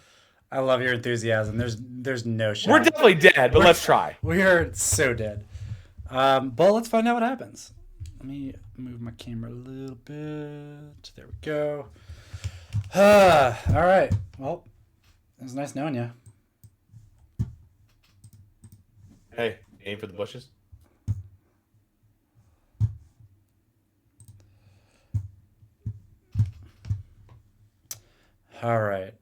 I love your enthusiasm. There's no shot. We're definitely dead, but let's try. We are so dead. But let's find out what happens. Let me move my camera a little bit. There we go. All right. Well, it was nice knowing you. Hey, aim for the bushes. All right.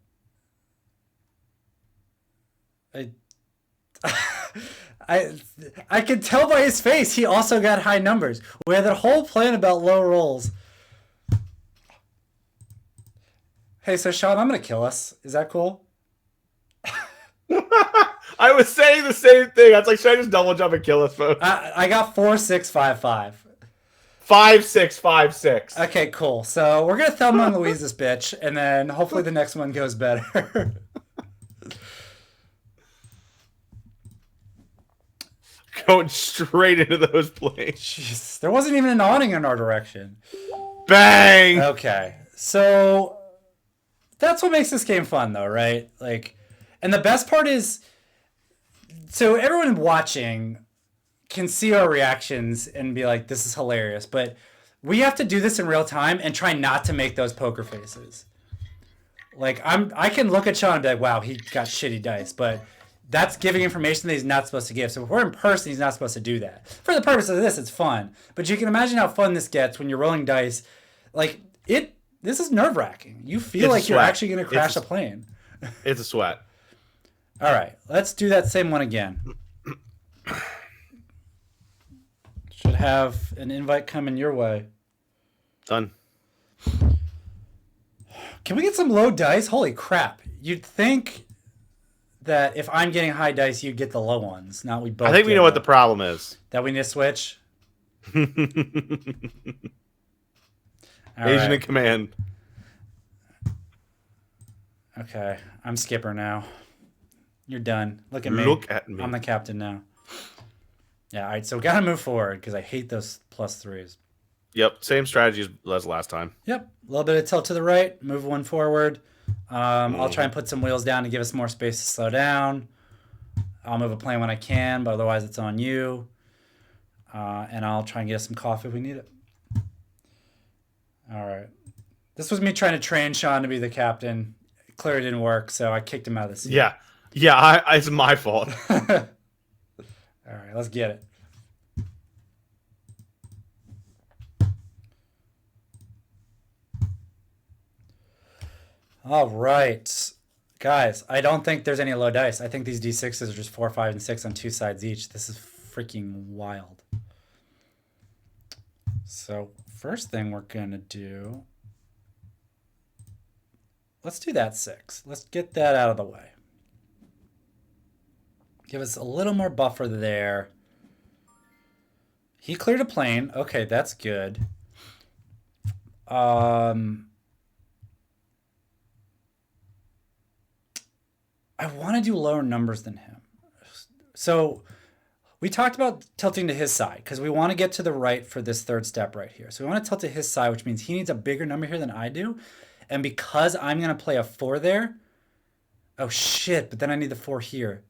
I can tell by his face he also got high numbers. We had that whole plan about low rolls. Hey, so Sean, I'm gonna kill us. Is that cool? I was saying the same thing. I was like, should I just double jump and kill us both? I got 4, 6, 5, 5. 5-6-5-6. Okay, cool. So we're gonna Thelma and Louise this bitch, and then hopefully the next one goes better. Going straight into those planes. Jeez, there wasn't even an awning in our direction. Bang! Okay, so that's what makes this game fun, though, right? Like, and the best part is, so everyone watching can see our reactions and be like, "This is hilarious," but we have to do this in real time and try not to make those poker faces. Like, I can look at Sean and be like, "Wow, he got shitty dice," but that's giving information that he's not supposed to give. So if we're in person, he's not supposed to do that. For the purpose of this, it's fun. But you can imagine how fun this gets when you're rolling dice. Like, this is nerve-wracking. You feel like you're actually going to crash a plane. It's a sweat. All right, let's do that same one again. Should have an invite coming your way. Done. Can we get some low dice? Holy crap. You'd think that if I'm getting high dice, you'd get the low ones. Not we both. I think we know what the problem is. That we need to switch? All Agent right. in command. Okay, I'm skipper now. You're done. Look at me. Look at me. I'm the captain now. Yeah, all right, so we got to move forward because I hate those +3s. Yep, same strategy as last time. Yep, a little bit of tilt to the right, move one forward. I'll try and put some wheels down to give us more space to slow down. I'll move a plane when I can, but otherwise it's on you. And I'll try and get us some coffee if we need it. All right. This was me trying to train Sean to be the captain. It clearly didn't work, so I kicked him out of the seat. Yeah, it's my fault. All right, let's get it. All right. Guys, I don't think there's any low dice. I think these D6s are just 4, 5, and 6 on 2 sides each. This is freaking wild. So, first thing we're going to do... Let's do that 6. Let's get that out of the way. Give us a little more buffer there. He cleared a plane. Okay, that's good. I want to do lower numbers than him. So we talked about tilting to his side because we want to get to the right for this third step right here. So we want to tilt to his side, which means he needs a bigger number here than I do. And because I'm going to play a 4 there. Oh, shit. But then I need the 4 here.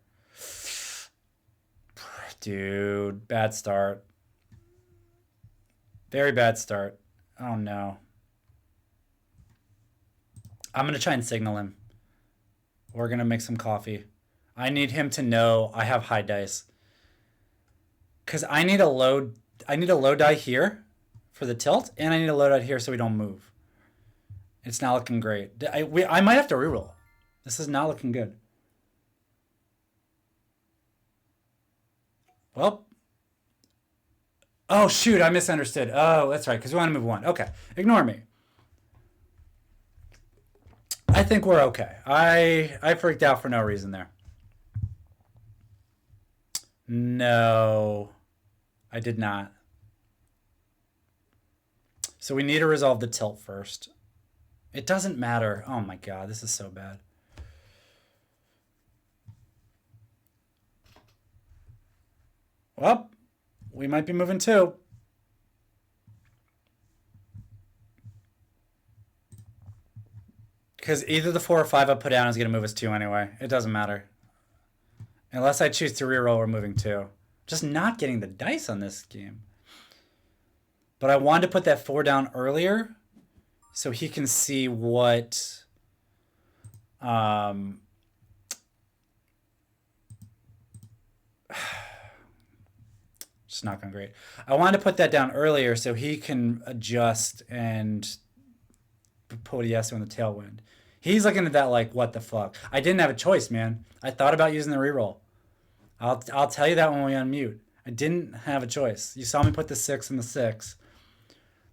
Dude, bad start. Very bad start. Oh, no. I'm going to try and signal him. We're going to make some coffee. I need him to know I have high dice. Because I need a low die here for the tilt, and I need a low die here so we don't move. It's not looking great. I might have to reroll. This is not looking good. Well. Oh, shoot, I misunderstood. Oh, that's right, because we want to move 1. Okay, ignore me. I think we're okay. I freaked out for no reason there. No, I did not. So we need to resolve the tilt first. It doesn't matter. Oh my God, this is so bad. Well, we might be moving 2. Because either the 4 or 5 I put down is going to move us 2 anyway. It doesn't matter. Unless I choose to reroll, we're moving 2. Just not getting the dice on this game. But I wanted to put that 4 down earlier so he can see what... Just not going great. I wanted to put that down earlier so he can adjust and put a yes on the tailwind. He's looking at that like, what the fuck? I didn't have a choice, man. I thought about using the reroll. I'll tell you that when we unmute. I didn't have a choice. You saw me put the 6 in the 6.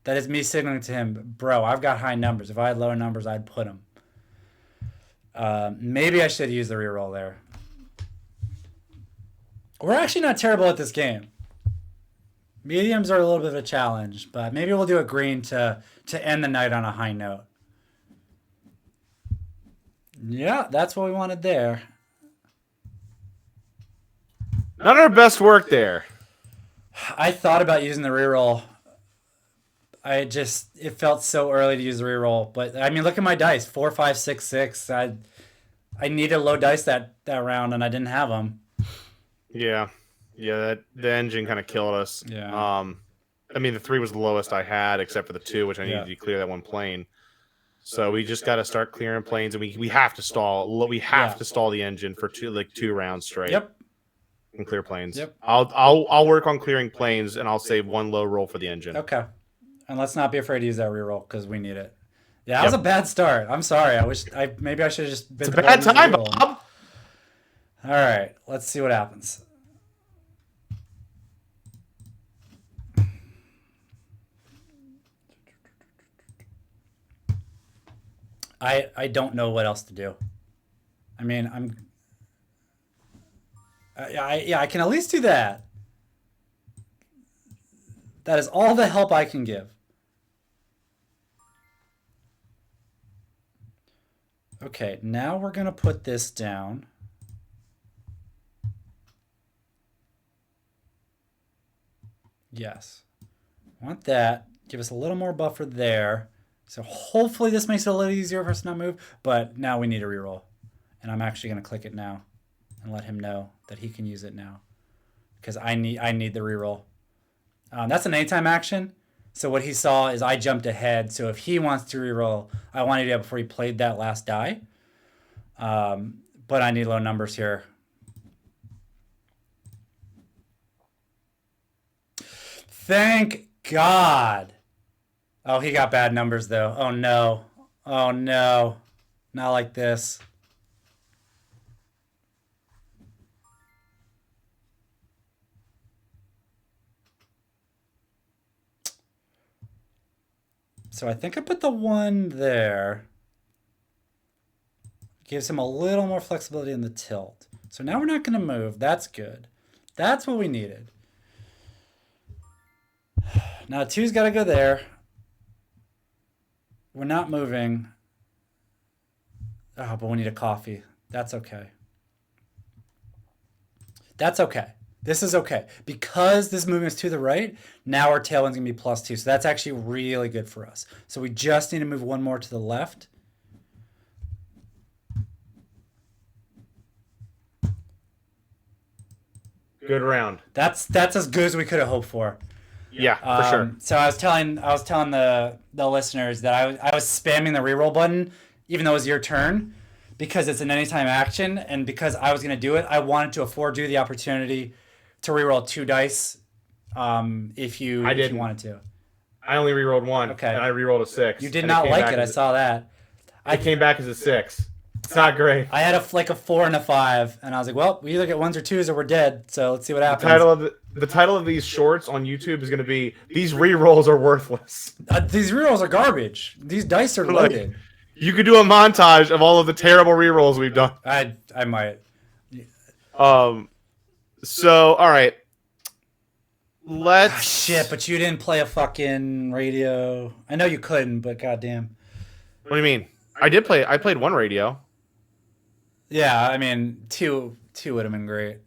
That is me signaling to him, bro, I've got high numbers. If I had lower numbers, I'd put them. Maybe I should use the reroll there. We're actually not terrible at this game. Mediums are a little bit of a challenge, but maybe we'll do a green to end the night on a high note. Yeah, that's what we wanted there. Not our best work there. I thought about using the reroll. It felt so early to use the reroll, but I mean, look at my dice: 4, 5, 6, 6. I needed low dice that round, and I didn't have them. Yeah, the engine kind of killed us. Yeah. I mean, the 3 was the lowest I had, except for the 2, which I needed to clear that one plane. So we just got to start clearing planes, and we have to stall. We have to stall the engine for 2 rounds straight. Yep. And clear planes. Yep. I'll work on clearing planes, and I'll save 1 low roll for the engine. Okay. And let's not be afraid to use that reroll because we need it. Yeah, that was a bad start. I'm sorry. Maybe I should have just bit It's a bad time, Bob. All right, let's see what happens. I don't know what else to do. I mean, I can at least do that. That is all the help I can give. Okay, now we're going to put this down. Yes. Want that. Give us a little more buffer there. So hopefully this makes it a little easier for us to not move, but now we need a reroll. And I'm actually going to click it now and let him know that he can use it now because I need the reroll. That's an anytime action. So what he saw is I jumped ahead. So if he wants to reroll, I wanted to do that before he played that last die. But I need low numbers here. Thank God. Oh, he got bad numbers though. Oh no. Oh no. Not like this. So I think I put the 1 there. Gives him a little more flexibility in the tilt. So now we're not going to move. That's good. That's what we needed. Now 2's got to go there. We're not moving. Oh, but we need a coffee. That's okay. That's okay. This is okay. Because this movement is to the right, now our tailwind's going to be +2. So that's actually really good for us. So we just need to move 1 more to the left. Good round. That's as good as we could have hoped for. Yeah, for sure. So I was telling the listeners that I was spamming the reroll button even though it was your turn because it's an anytime action, and because I was going to do it, I wanted to afford you the opportunity to reroll 2 dice if you wanted to. I only rerolled 1, and I rerolled a 6. You did not like it. I saw that. I came back as a 6. It's not great. I had a 4 and a 5, and I was like, well, we either get 1s or 2s or we're dead, so let's see what happens. The title of these shorts on YouTube is going to be, These Rerolls Are Worthless. These rerolls are garbage. These dice are loaded. You could do a montage of all of the terrible rerolls we've done. I might. So, all right. Let's... shit, but you didn't play a fucking radio. I know you couldn't, but goddamn. What do you mean? I played 1 radio. Yeah, I mean, 2 would have been great.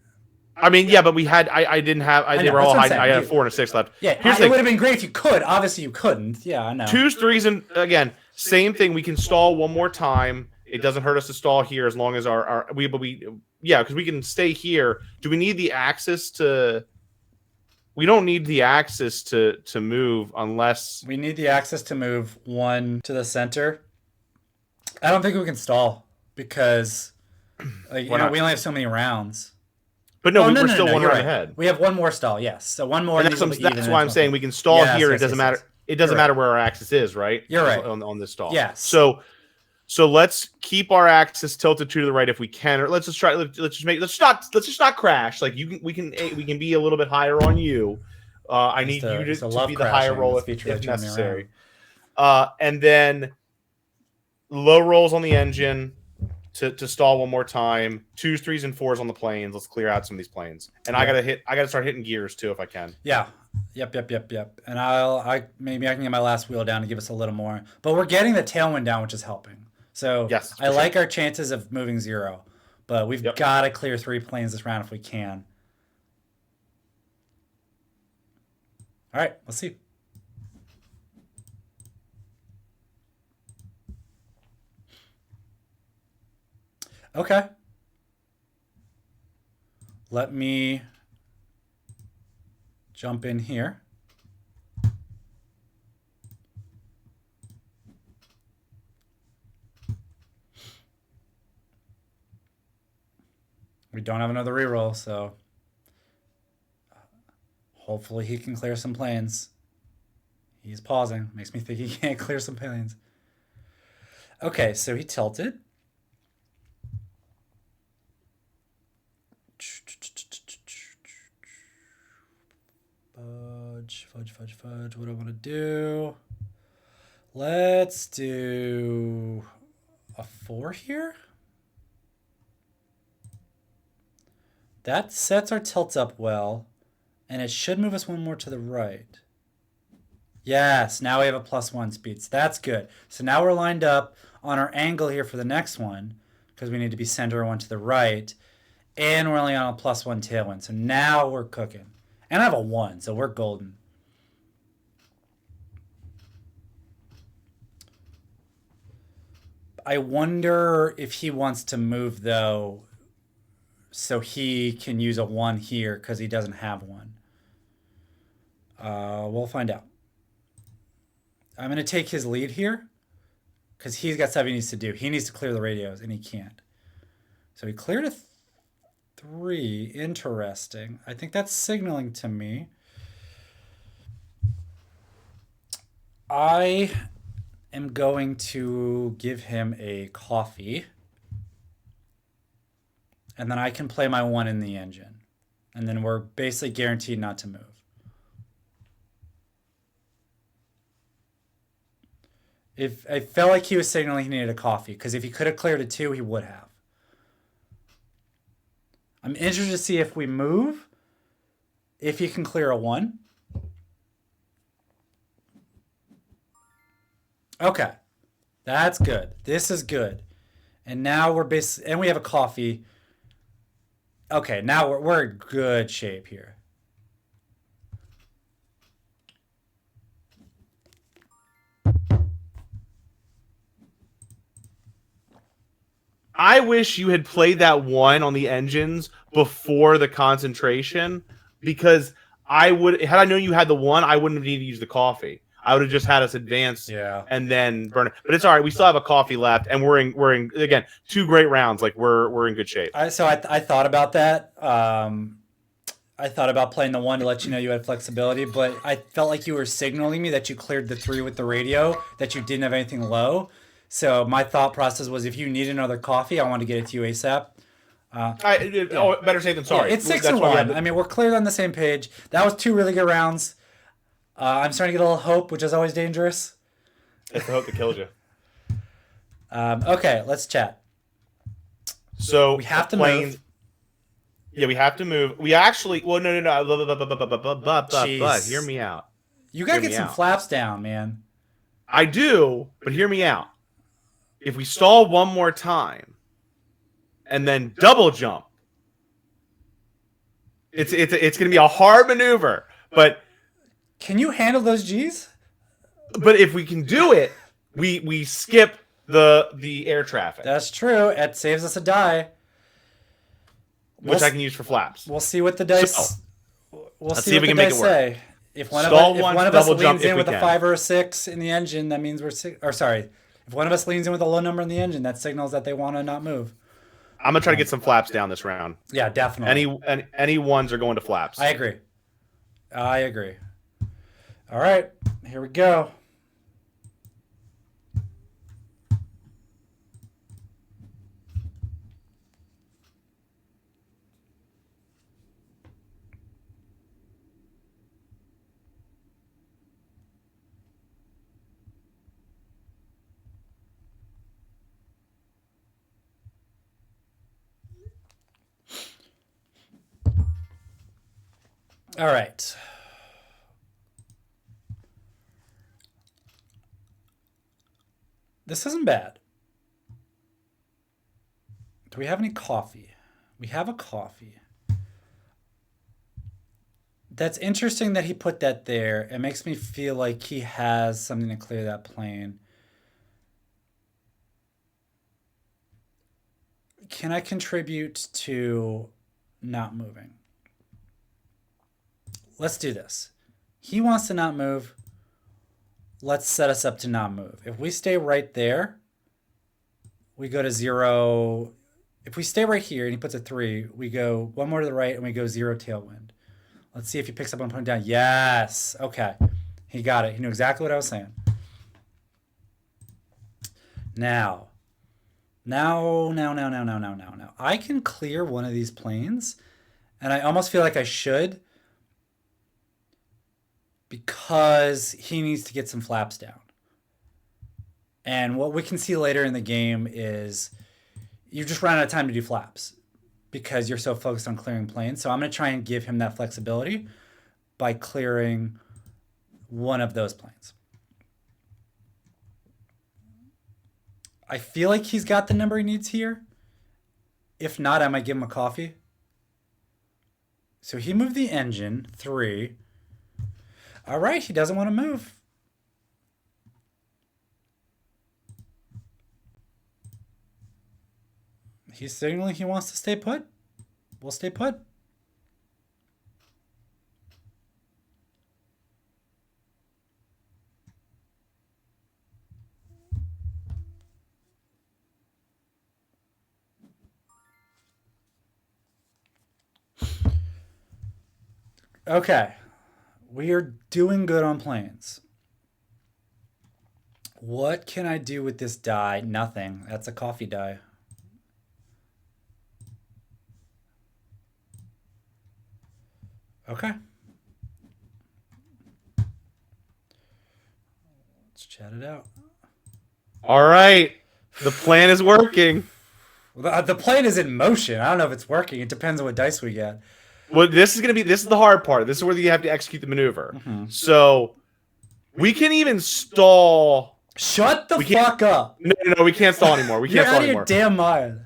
I mean, yeah, but we had... I didn't have... they were all high. I had a 4 and a 6 left. Yeah, it would have been great if you could. Obviously, you couldn't. Yeah, I know. 2s, 3s, and... Again, same thing. We can stall 1 more time. It doesn't hurt us to stall here as long as because we can stay here. Do we need the axis to... We don't need the axis to move unless... We need the axis to move 1 to the center. I don't think we can stall because we only have so many rounds. But no, we're still 1 round ahead. We have 1 more stall, yes. So 1 more. And that's why I'm saying we can stall here. It doesn't matter. It doesn't matter where our axis is, right? You're right. On this stall. Yes. So let's keep our axis tilted to the right if we can, or let's just not crash. Like we can be a little bit higher on you. I need you to be the higher roll if necessary. And then low rolls on the engine to stall 1 more time. 2s, 3s, and 4s on the planes. Let's clear out some of these planes. And I gotta start hitting gears too if I can. Yeah. Yep. And maybe I can get my last wheel down to give us a little more. But we're getting the tailwind down, which is helping. So Yes, I for like sure. our chances of moving 0. But we've Yep. got to clear 3 planes this round if we can. All right, let's see. Okay. Let me jump in here. We don't have another reroll, so hopefully he can clear some planes. He's pausing. Makes me think he can't clear some planes. Okay, so he tilted. Fudge. What do I want to do? Let's do a 4 here. That sets our tilt up well, and it should move us 1 more to the right. Yes, now we have a +1 speed. So that's good. So now we're lined up on our angle here for the next one, because we need to be center 1 to the right, and we're only on a +1 tailwind. So now we're cooking. And I have a 1, so we're golden. I wonder if he wants to move, though, so he can use a 1 here because he doesn't have one. We'll find out. I'm going to take his lead here because he's got stuff he needs to do. He needs to clear the radios, and he can't. So he cleared a 3. Interesting. I think that's signaling to me. I am going to give him a coffee. And then I can play my 1 in the engine. And then we're basically guaranteed not to move. If I felt like he was signaling he needed a coffee, because if he could have cleared a 2, he would have. I'm interested to see if we move, if he can clear a 1. Okay, that's good. This is good. And now we're basically, and we have a coffee. Okay, now we're in good shape here. I wish you had played that 1 on the engines before the concentration, because I would, had I known you had the 1, I wouldn't have needed to use the coffee. I would have just had us advance and then burn it. But it's all right. We still have a coffee left, and we're in again 2 great rounds. Like we're in good shape. I thought about that. I thought about playing the 1 to let you know you had flexibility, but I felt like you were signaling me that you cleared the 3 with the radio, that you didn't have anything low. So my thought process was, if you need another coffee, I want to get it to you ASAP. Better safe than sorry. Yeah, it's 6 That's and why 1. I mean, we're clearly on the same page. That was 2 really good rounds. I'm starting to get a little hope, which is always dangerous. It's the hope that kills you. Okay, let's chat. So we have to move. Yeah, we have to move. We actually, well, no. But hear me out. You gotta get some flaps down, man. I do, but hear me out. If we stall 1 more time and then double jump, it's going to be a hard maneuver. But can you handle those G's? But if we can do it, we skip the air traffic. That's true. It saves us a die, which I can use for flaps. We'll see what the dice. We'll see if we can make it work. If one of us leans in with a 5 or a 6 in the engine, that means we're 6. Or sorry, if one of us leans in with a low number in the engine, that signals that they want to not move. I'm gonna try to get some flaps down this round. Yeah, definitely. Any 1s are going to flaps. I agree. All right, here we go. All right. This isn't bad. Do we have any coffee? We have a coffee. That's interesting that he put that there. It makes me feel like he has something to clear that plane. Can I contribute to not moving? Let's do this. He wants to not move. Let's set us up to not move. If we stay right there, we go to 0. If we stay right here and he puts a 3, we go one more to the right and we go 0 tailwind. Let's see if he picks up on putting down. Yes. Okay. He got it. He knew exactly what I was saying. Now. I can clear one of these planes, and I almost feel like I should because he needs to get some flaps down. And what we can see later in the game is you just run out of time to do flaps because you're so focused on clearing planes. So I'm going to try and give him that flexibility by clearing one of those planes. I feel like he's got the number he needs here. If not, I might give him a coffee. So he moved the engine, 3. All right, he doesn't want to move. He's signaling he wants to stay put. We'll stay put. Okay. We are doing good on planes. What can I do with this die? Nothing. That's a coffee die. Okay. Let's chat it out. All right. The plan is working. Well, the plane is in motion. I don't know if it's working. It depends on what dice we get. Well, this is the hard part. This is where you have to execute the maneuver. Mm-hmm. So we can even stall. Shut the fuck up. No, we can't stall anymore. We can't stall anymore. You're out of your damn mind.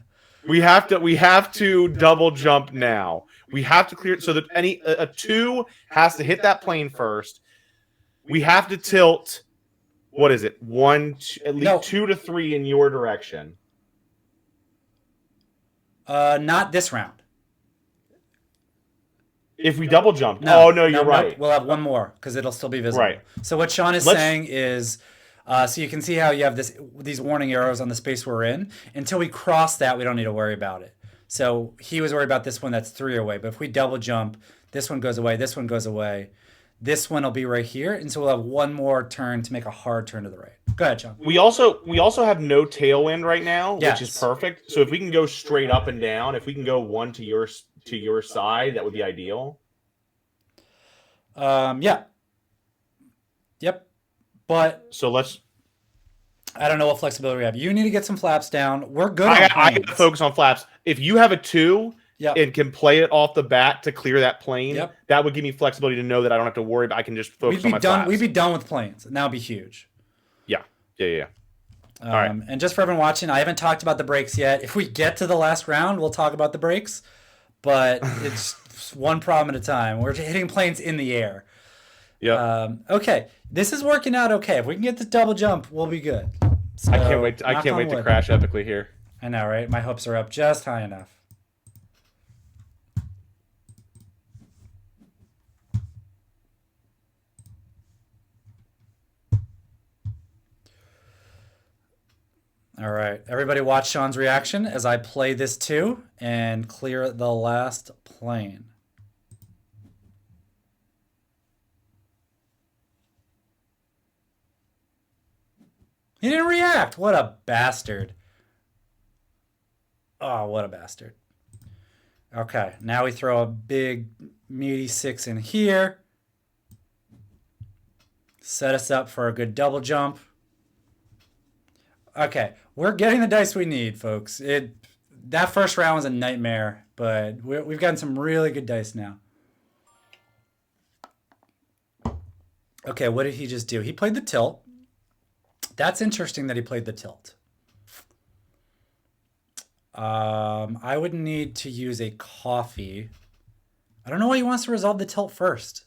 We have to double jump now. We have to clear it so that a 2 has to hit that plane first. We have to tilt. What is it? 1, at least 2 to 3 in your direction. Not this round. If we double jump, you're right. We'll have one more because it'll still be visible. Right. So what Sean is saying is, so you can see how you have these warning arrows on the space we're in. Until we cross that, we don't need to worry about it. So he was worried about this one that's 3 away. But if we double jump, this one goes away, this one goes away. This one will be right here, and so we'll have one more turn to make a hard turn to the right. Go ahead, Sean. We also have no tailwind right now, which is perfect. So if we can go straight up and down, if we can go 1 to your side, that would be ideal. Yeah. Yep. But so I don't know what flexibility we have. You need to get some flaps down. We're good. I got to focus on flaps. If you have a 2. Yep. And can play it off the bat to clear that plane. Yep. That would give me flexibility to know that I don't have to worry. I can just focus on my flaps. We'd be done with planes. And that would be huge. Yeah. All right. And just for everyone watching, I haven't talked about the brakes yet. If we get to the last round, we'll talk about the brakes. But it's one problem at a time. We're hitting planes in the air. Yeah. Okay. This is working out okay. If we can get this double jump, we'll be good. So, I can't wait to crash epically here. I know, right? My hopes are up just high enough. All right, everybody watch Sean's reaction as I play this 2 and clear the last plane. He didn't react. What a bastard. Oh, what a bastard. Okay, now we throw a big meaty 6 in here. Set us up for a good double jump. Okay, we're getting the dice we need, folks. That first round was a nightmare, but we've gotten some really good dice now. Okay, what did he just do? He played the tilt. That's interesting that he played the tilt. I would need to use a coffee. I don't know why he wants to resolve the tilt first.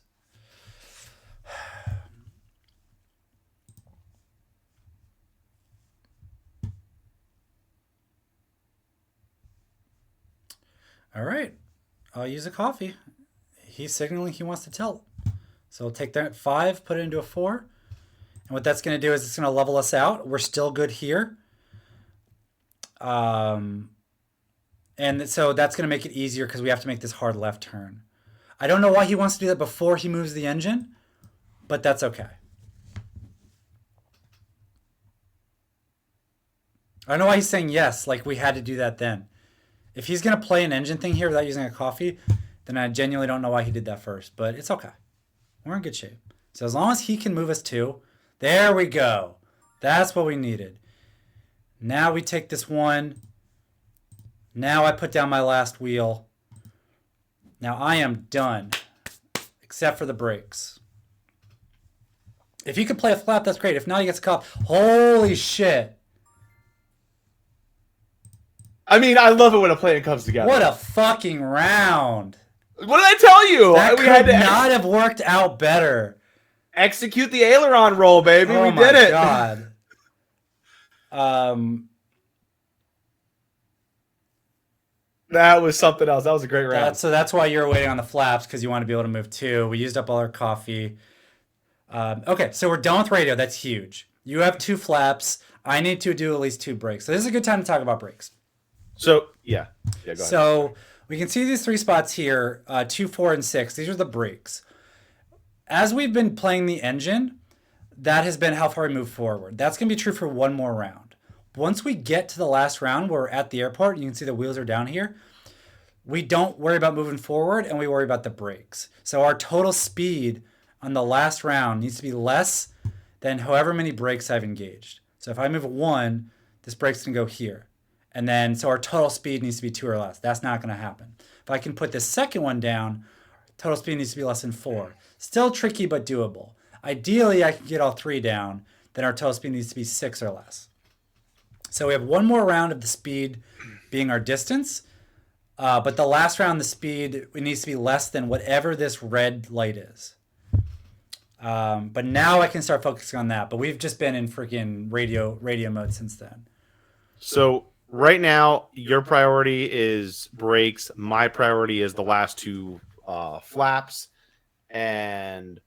All right, I'll use a coffee. He's signaling he wants to tilt. So we'll take that 5, put it into a 4. And what that's going to do is it's going to level us out. We're still good here. And so that's going to make it easier because we have to make this hard left turn. I don't know why he wants to do that before he moves the engine, but that's okay. I don't know why he's saying yes, like we had to do that then. If he's going to play an engine thing here without using a coffee, then I genuinely don't know why he did that first, but it's okay. We're in good shape. So as long as he can move us 2, there we go. That's what we needed. Now we take this 1. Now I put down my last wheel. Now I am done, except for the brakes. If you could play a flap, that's great. If not, he gets a cop. Holy shit. I mean, I love it when a plan comes together. What a fucking round. What did I tell you? That We could had to not have worked out better. execute the aileron roll, baby. Oh We my did it. God. That was something else. That was a great round. So that's why you're waiting on the flaps, because you want to be able to move 2. We used up all our coffee. Okay, so we're done with radio. That's huge. You have 2 flaps. I need to do at least 2 brakes. So this is a good time to talk about brakes. So, yeah. Go ahead. So we can see these 3 spots here, 2, 4, and 6. These are the brakes. As we've been playing the engine, that has been how far we move forward. That's going to be true for one more round. Once we get to the last round where we're at the airport, you can see the wheels are down here. We don't worry about moving forward, and we worry about the brakes. So our total speed on the last round needs to be less than however many brakes I've engaged. So if I move 1, this brake's going to go here. And then, so our total speed needs to be 2 or less. That's not going to happen. If I can put this second one down, total speed needs to be less than 4. Still tricky, but doable. Ideally, I can get all 3 down. Then our total speed needs to be 6 or less. So we have one more round of the speed being our distance. But the last round, the speed, it needs to be less than whatever this red light is. But now I can start focusing on that. But we've just been in freaking radio mode since then. So right now, your priority is brakes. My priority is the last 2 flaps, and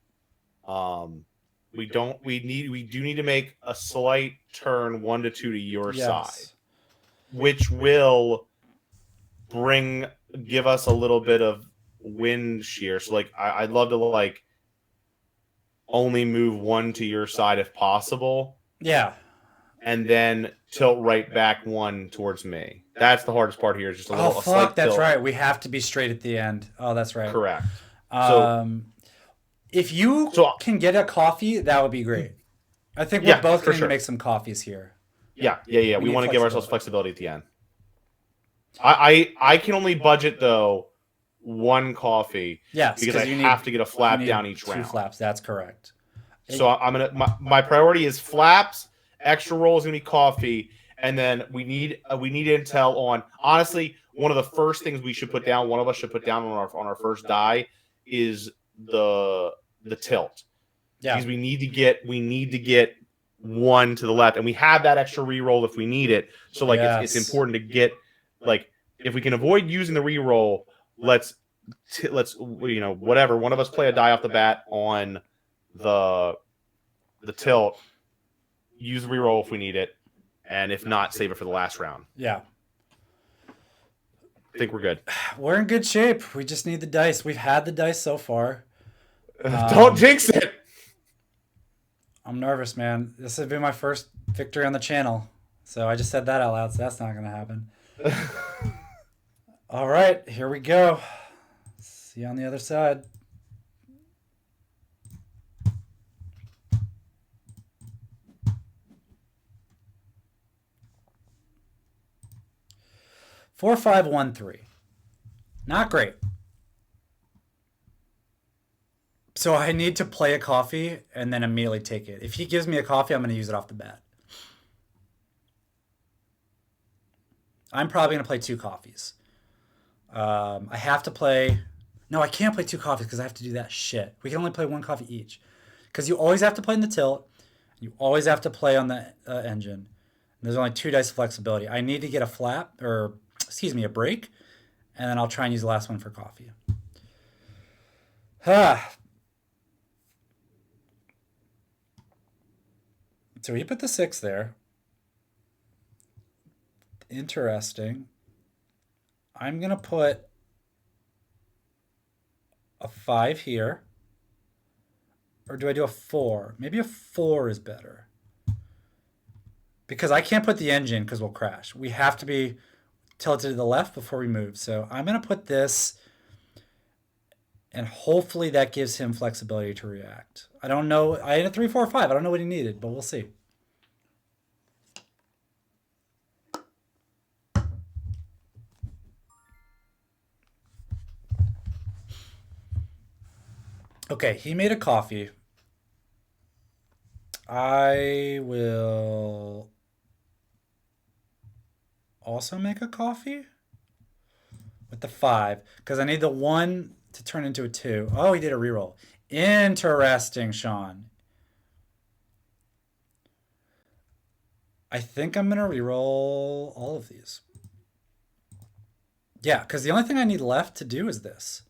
we do need to make a slight turn 1 to 2 to your side, which will give us a little bit of wind shear. So like I'd love to only move 1 to your side if possible. Yeah. And then tilt right back 1 towards me. That's the hardest part here. Is just a little. Oh fuck, that's right. We have to be straight at the end. Oh, that's right. Correct. If you can get a coffee, that would be great. I think we're both going to make some coffees here. Yeah. We want to give ourselves flexibility at the end. I can only budget though 1 coffee. Yes, because I have to get a flap down each 2 round. 2 flaps. That's correct. So I'm gonna. My priority is flaps. Extra roll is gonna be coffee, and then we need intel on. Honestly, one of the first things we should put down. One of us should put down on our first die is the tilt. Yeah. Because we need to get 1 to the left, and we have that extra re-roll if we need it. So it's important to get if we can avoid using the re-roll, let's whatever, one of us play a die off the bat on the tilt, use the re-roll if we need it, and if not, save it for the last round. Yeah. I think we're good. We're in good shape. We just need the dice. We've had the dice so far. Don't jinx it. I'm nervous, man. This has been my first victory on the channel. So I just said that out loud, so that's not going to happen. All right, here we go. See you on the other side. Four, 5, 1, 3. Not great. So I need to play a coffee and then immediately take it. If he gives me a coffee, I'm going to use it off the bat. I'm probably going to play 2 coffees. I have to play... No, I can't play 2 coffees because I have to do that shit. We can only play 1 coffee each. Because you always have to play in the tilt. You always have to play on the engine. And there's only 2 dice of flexibility. I need to get a flap, or excuse me, a break. And then I'll try and use the last one for coffee. So he put the 6 there. Interesting. I'm going to put a 5 here. Or do I do a 4? Maybe a 4 is better. Because I can't put the engine because we'll crash. We have to be tilted to the left before we move. So I'm going to put this, and hopefully that gives him flexibility to react. I don't know. I had a 3, 4, 5. I don't know what he needed, but we'll see. Okay, he made a coffee. I will also make a coffee with the 5 because I need the 1 to turn into a 2. Oh, he did a reroll. Interesting, Sean. I think I'm going to reroll all of these. Yeah, because the only thing I need left to do is this.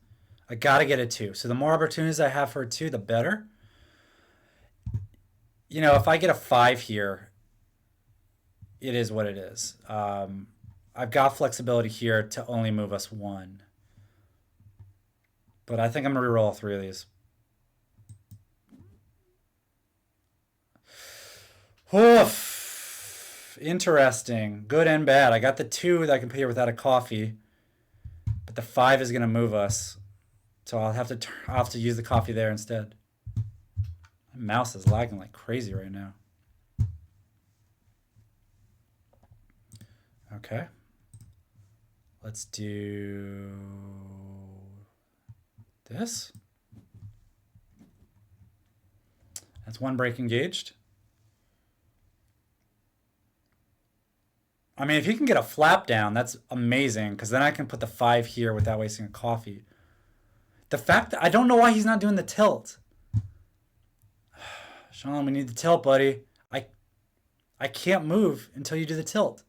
I got to get a 2. So the more opportunities I have for a 2, the better. You know, if I get a 5 here, it is what it is. I've got flexibility here to only move us 1. But I think I'm going to reroll all 3 of these. Oof. Interesting. Good and bad. I got the 2 that I can put here without a coffee. But the 5 is going to move us. So I'll have to use the coffee there instead. My mouse is lagging like crazy right now. Okay. Let's do this. That's 1 break engaged. I mean, if you can get a flap down, that's amazing, because then I can put the 5 here without wasting a coffee. The fact that I don't know why he's not doing the tilt. Sean, we need the tilt, buddy. I can't move until you do the tilt.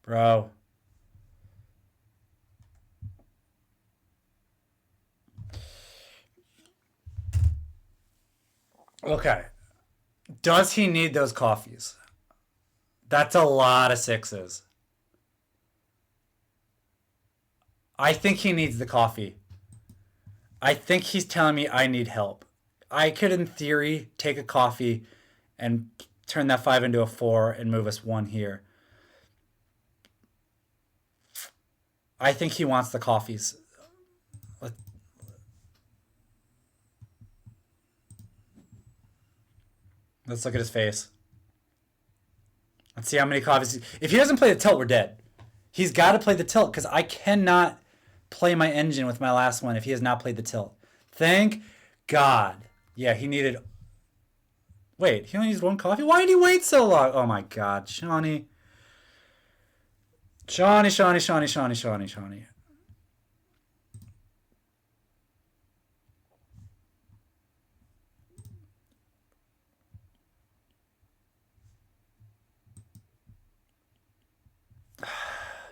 Bro. Okay. Does he need those coffees? That's a lot of 6s. I think he needs the coffee. I think he's telling me I need help. I could, in theory, take a coffee and turn that 5 into a 4 and move us 1 here. I think he wants the coffees. Let's look at his face. Let's see how many coffees. If he doesn't play the tilt, we're dead. He's got to play the tilt because I cannot play my engine with my last one if he has not played the tilt. Thank God. Yeah, he needed... Wait, he only used 1 coffee? Why did he wait so long? Oh my God, Shawnee. Shawnee.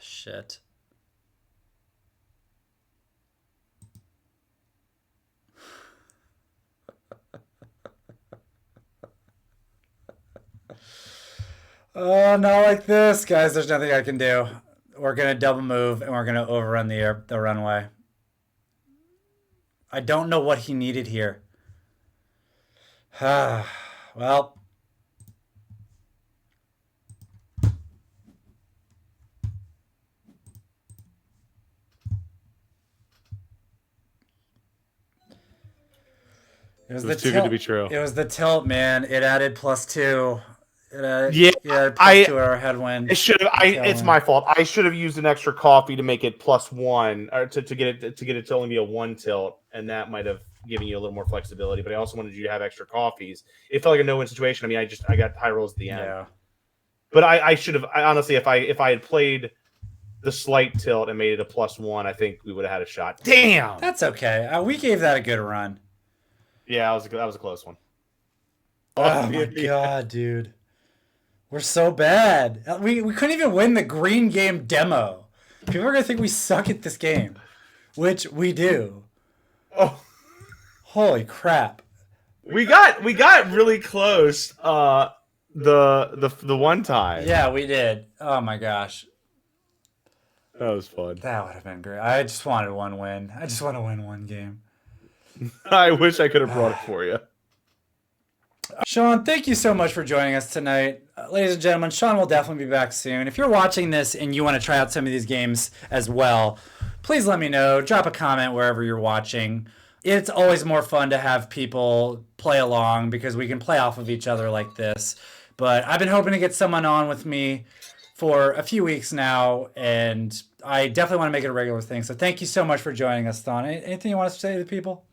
Shit. Oh, not like this, guys. There's nothing I can do. We're going to double move, and we're going to overrun the runway. I don't know what he needed here. Well... It was too good to be true. It was the tilt, man. It added +2. It added +2 to our headwind. It's my fault. I should have used an extra coffee to make it +1, or to get it to only be a 1 tilt, and that might have giving you a little more flexibility, but I also wanted you to have extra coffees. It felt like a no-win situation. I mean, I got high rolls at the end. Yeah. But I should have honestly, if I had played the slight tilt and made it a +1, I think we would have had a shot. Damn. That's okay. We gave that a good run. Yeah, that was a close one. Oh my god, dude. We're so bad. We couldn't even win the green game demo. People are gonna think we suck at this game, which we do. Oh, holy crap! We got really close. The one time. Yeah, we did. Oh my gosh, that was fun. That would have been great. I just wanted one win. I just want to win one game. I wish I could have brought it for you. Sean, thank you so much for joining us tonight. Ladies and gentlemen, Sean will definitely be back soon. If you're watching this and you want to try out some of these games as well, please let me know. Drop a comment wherever you're watching. It's always more fun to have people play along because we can play off of each other like this. But I've been hoping to get someone on with me for a few weeks now, and I definitely want to make it a regular thing. So thank you so much for joining us, Thon. Anything you want to say to the people?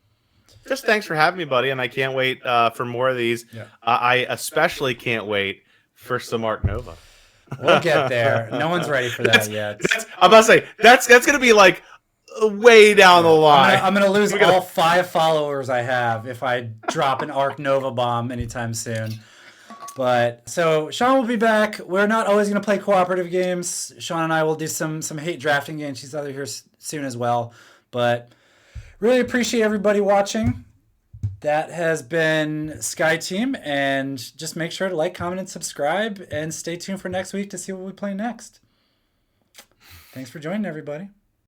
Just thanks for having me, buddy, and I can't wait for more of these. Yeah. I especially can't wait for some Ark Nova. We'll get there. No one's ready for that yet. I'm about to say that's gonna be like way down the line. I'm gonna lose all 5 followers I have if I drop an Ark Nova bomb anytime soon. But so Sean will be back. We're not always gonna play cooperative games. Sean and I will do some hate drafting games. She's out here soon as well. But really appreciate everybody watching. That has been Sky Team, and just make sure to like, comment, and subscribe, and stay tuned for next week to see what we play next. Thanks for joining, everybody.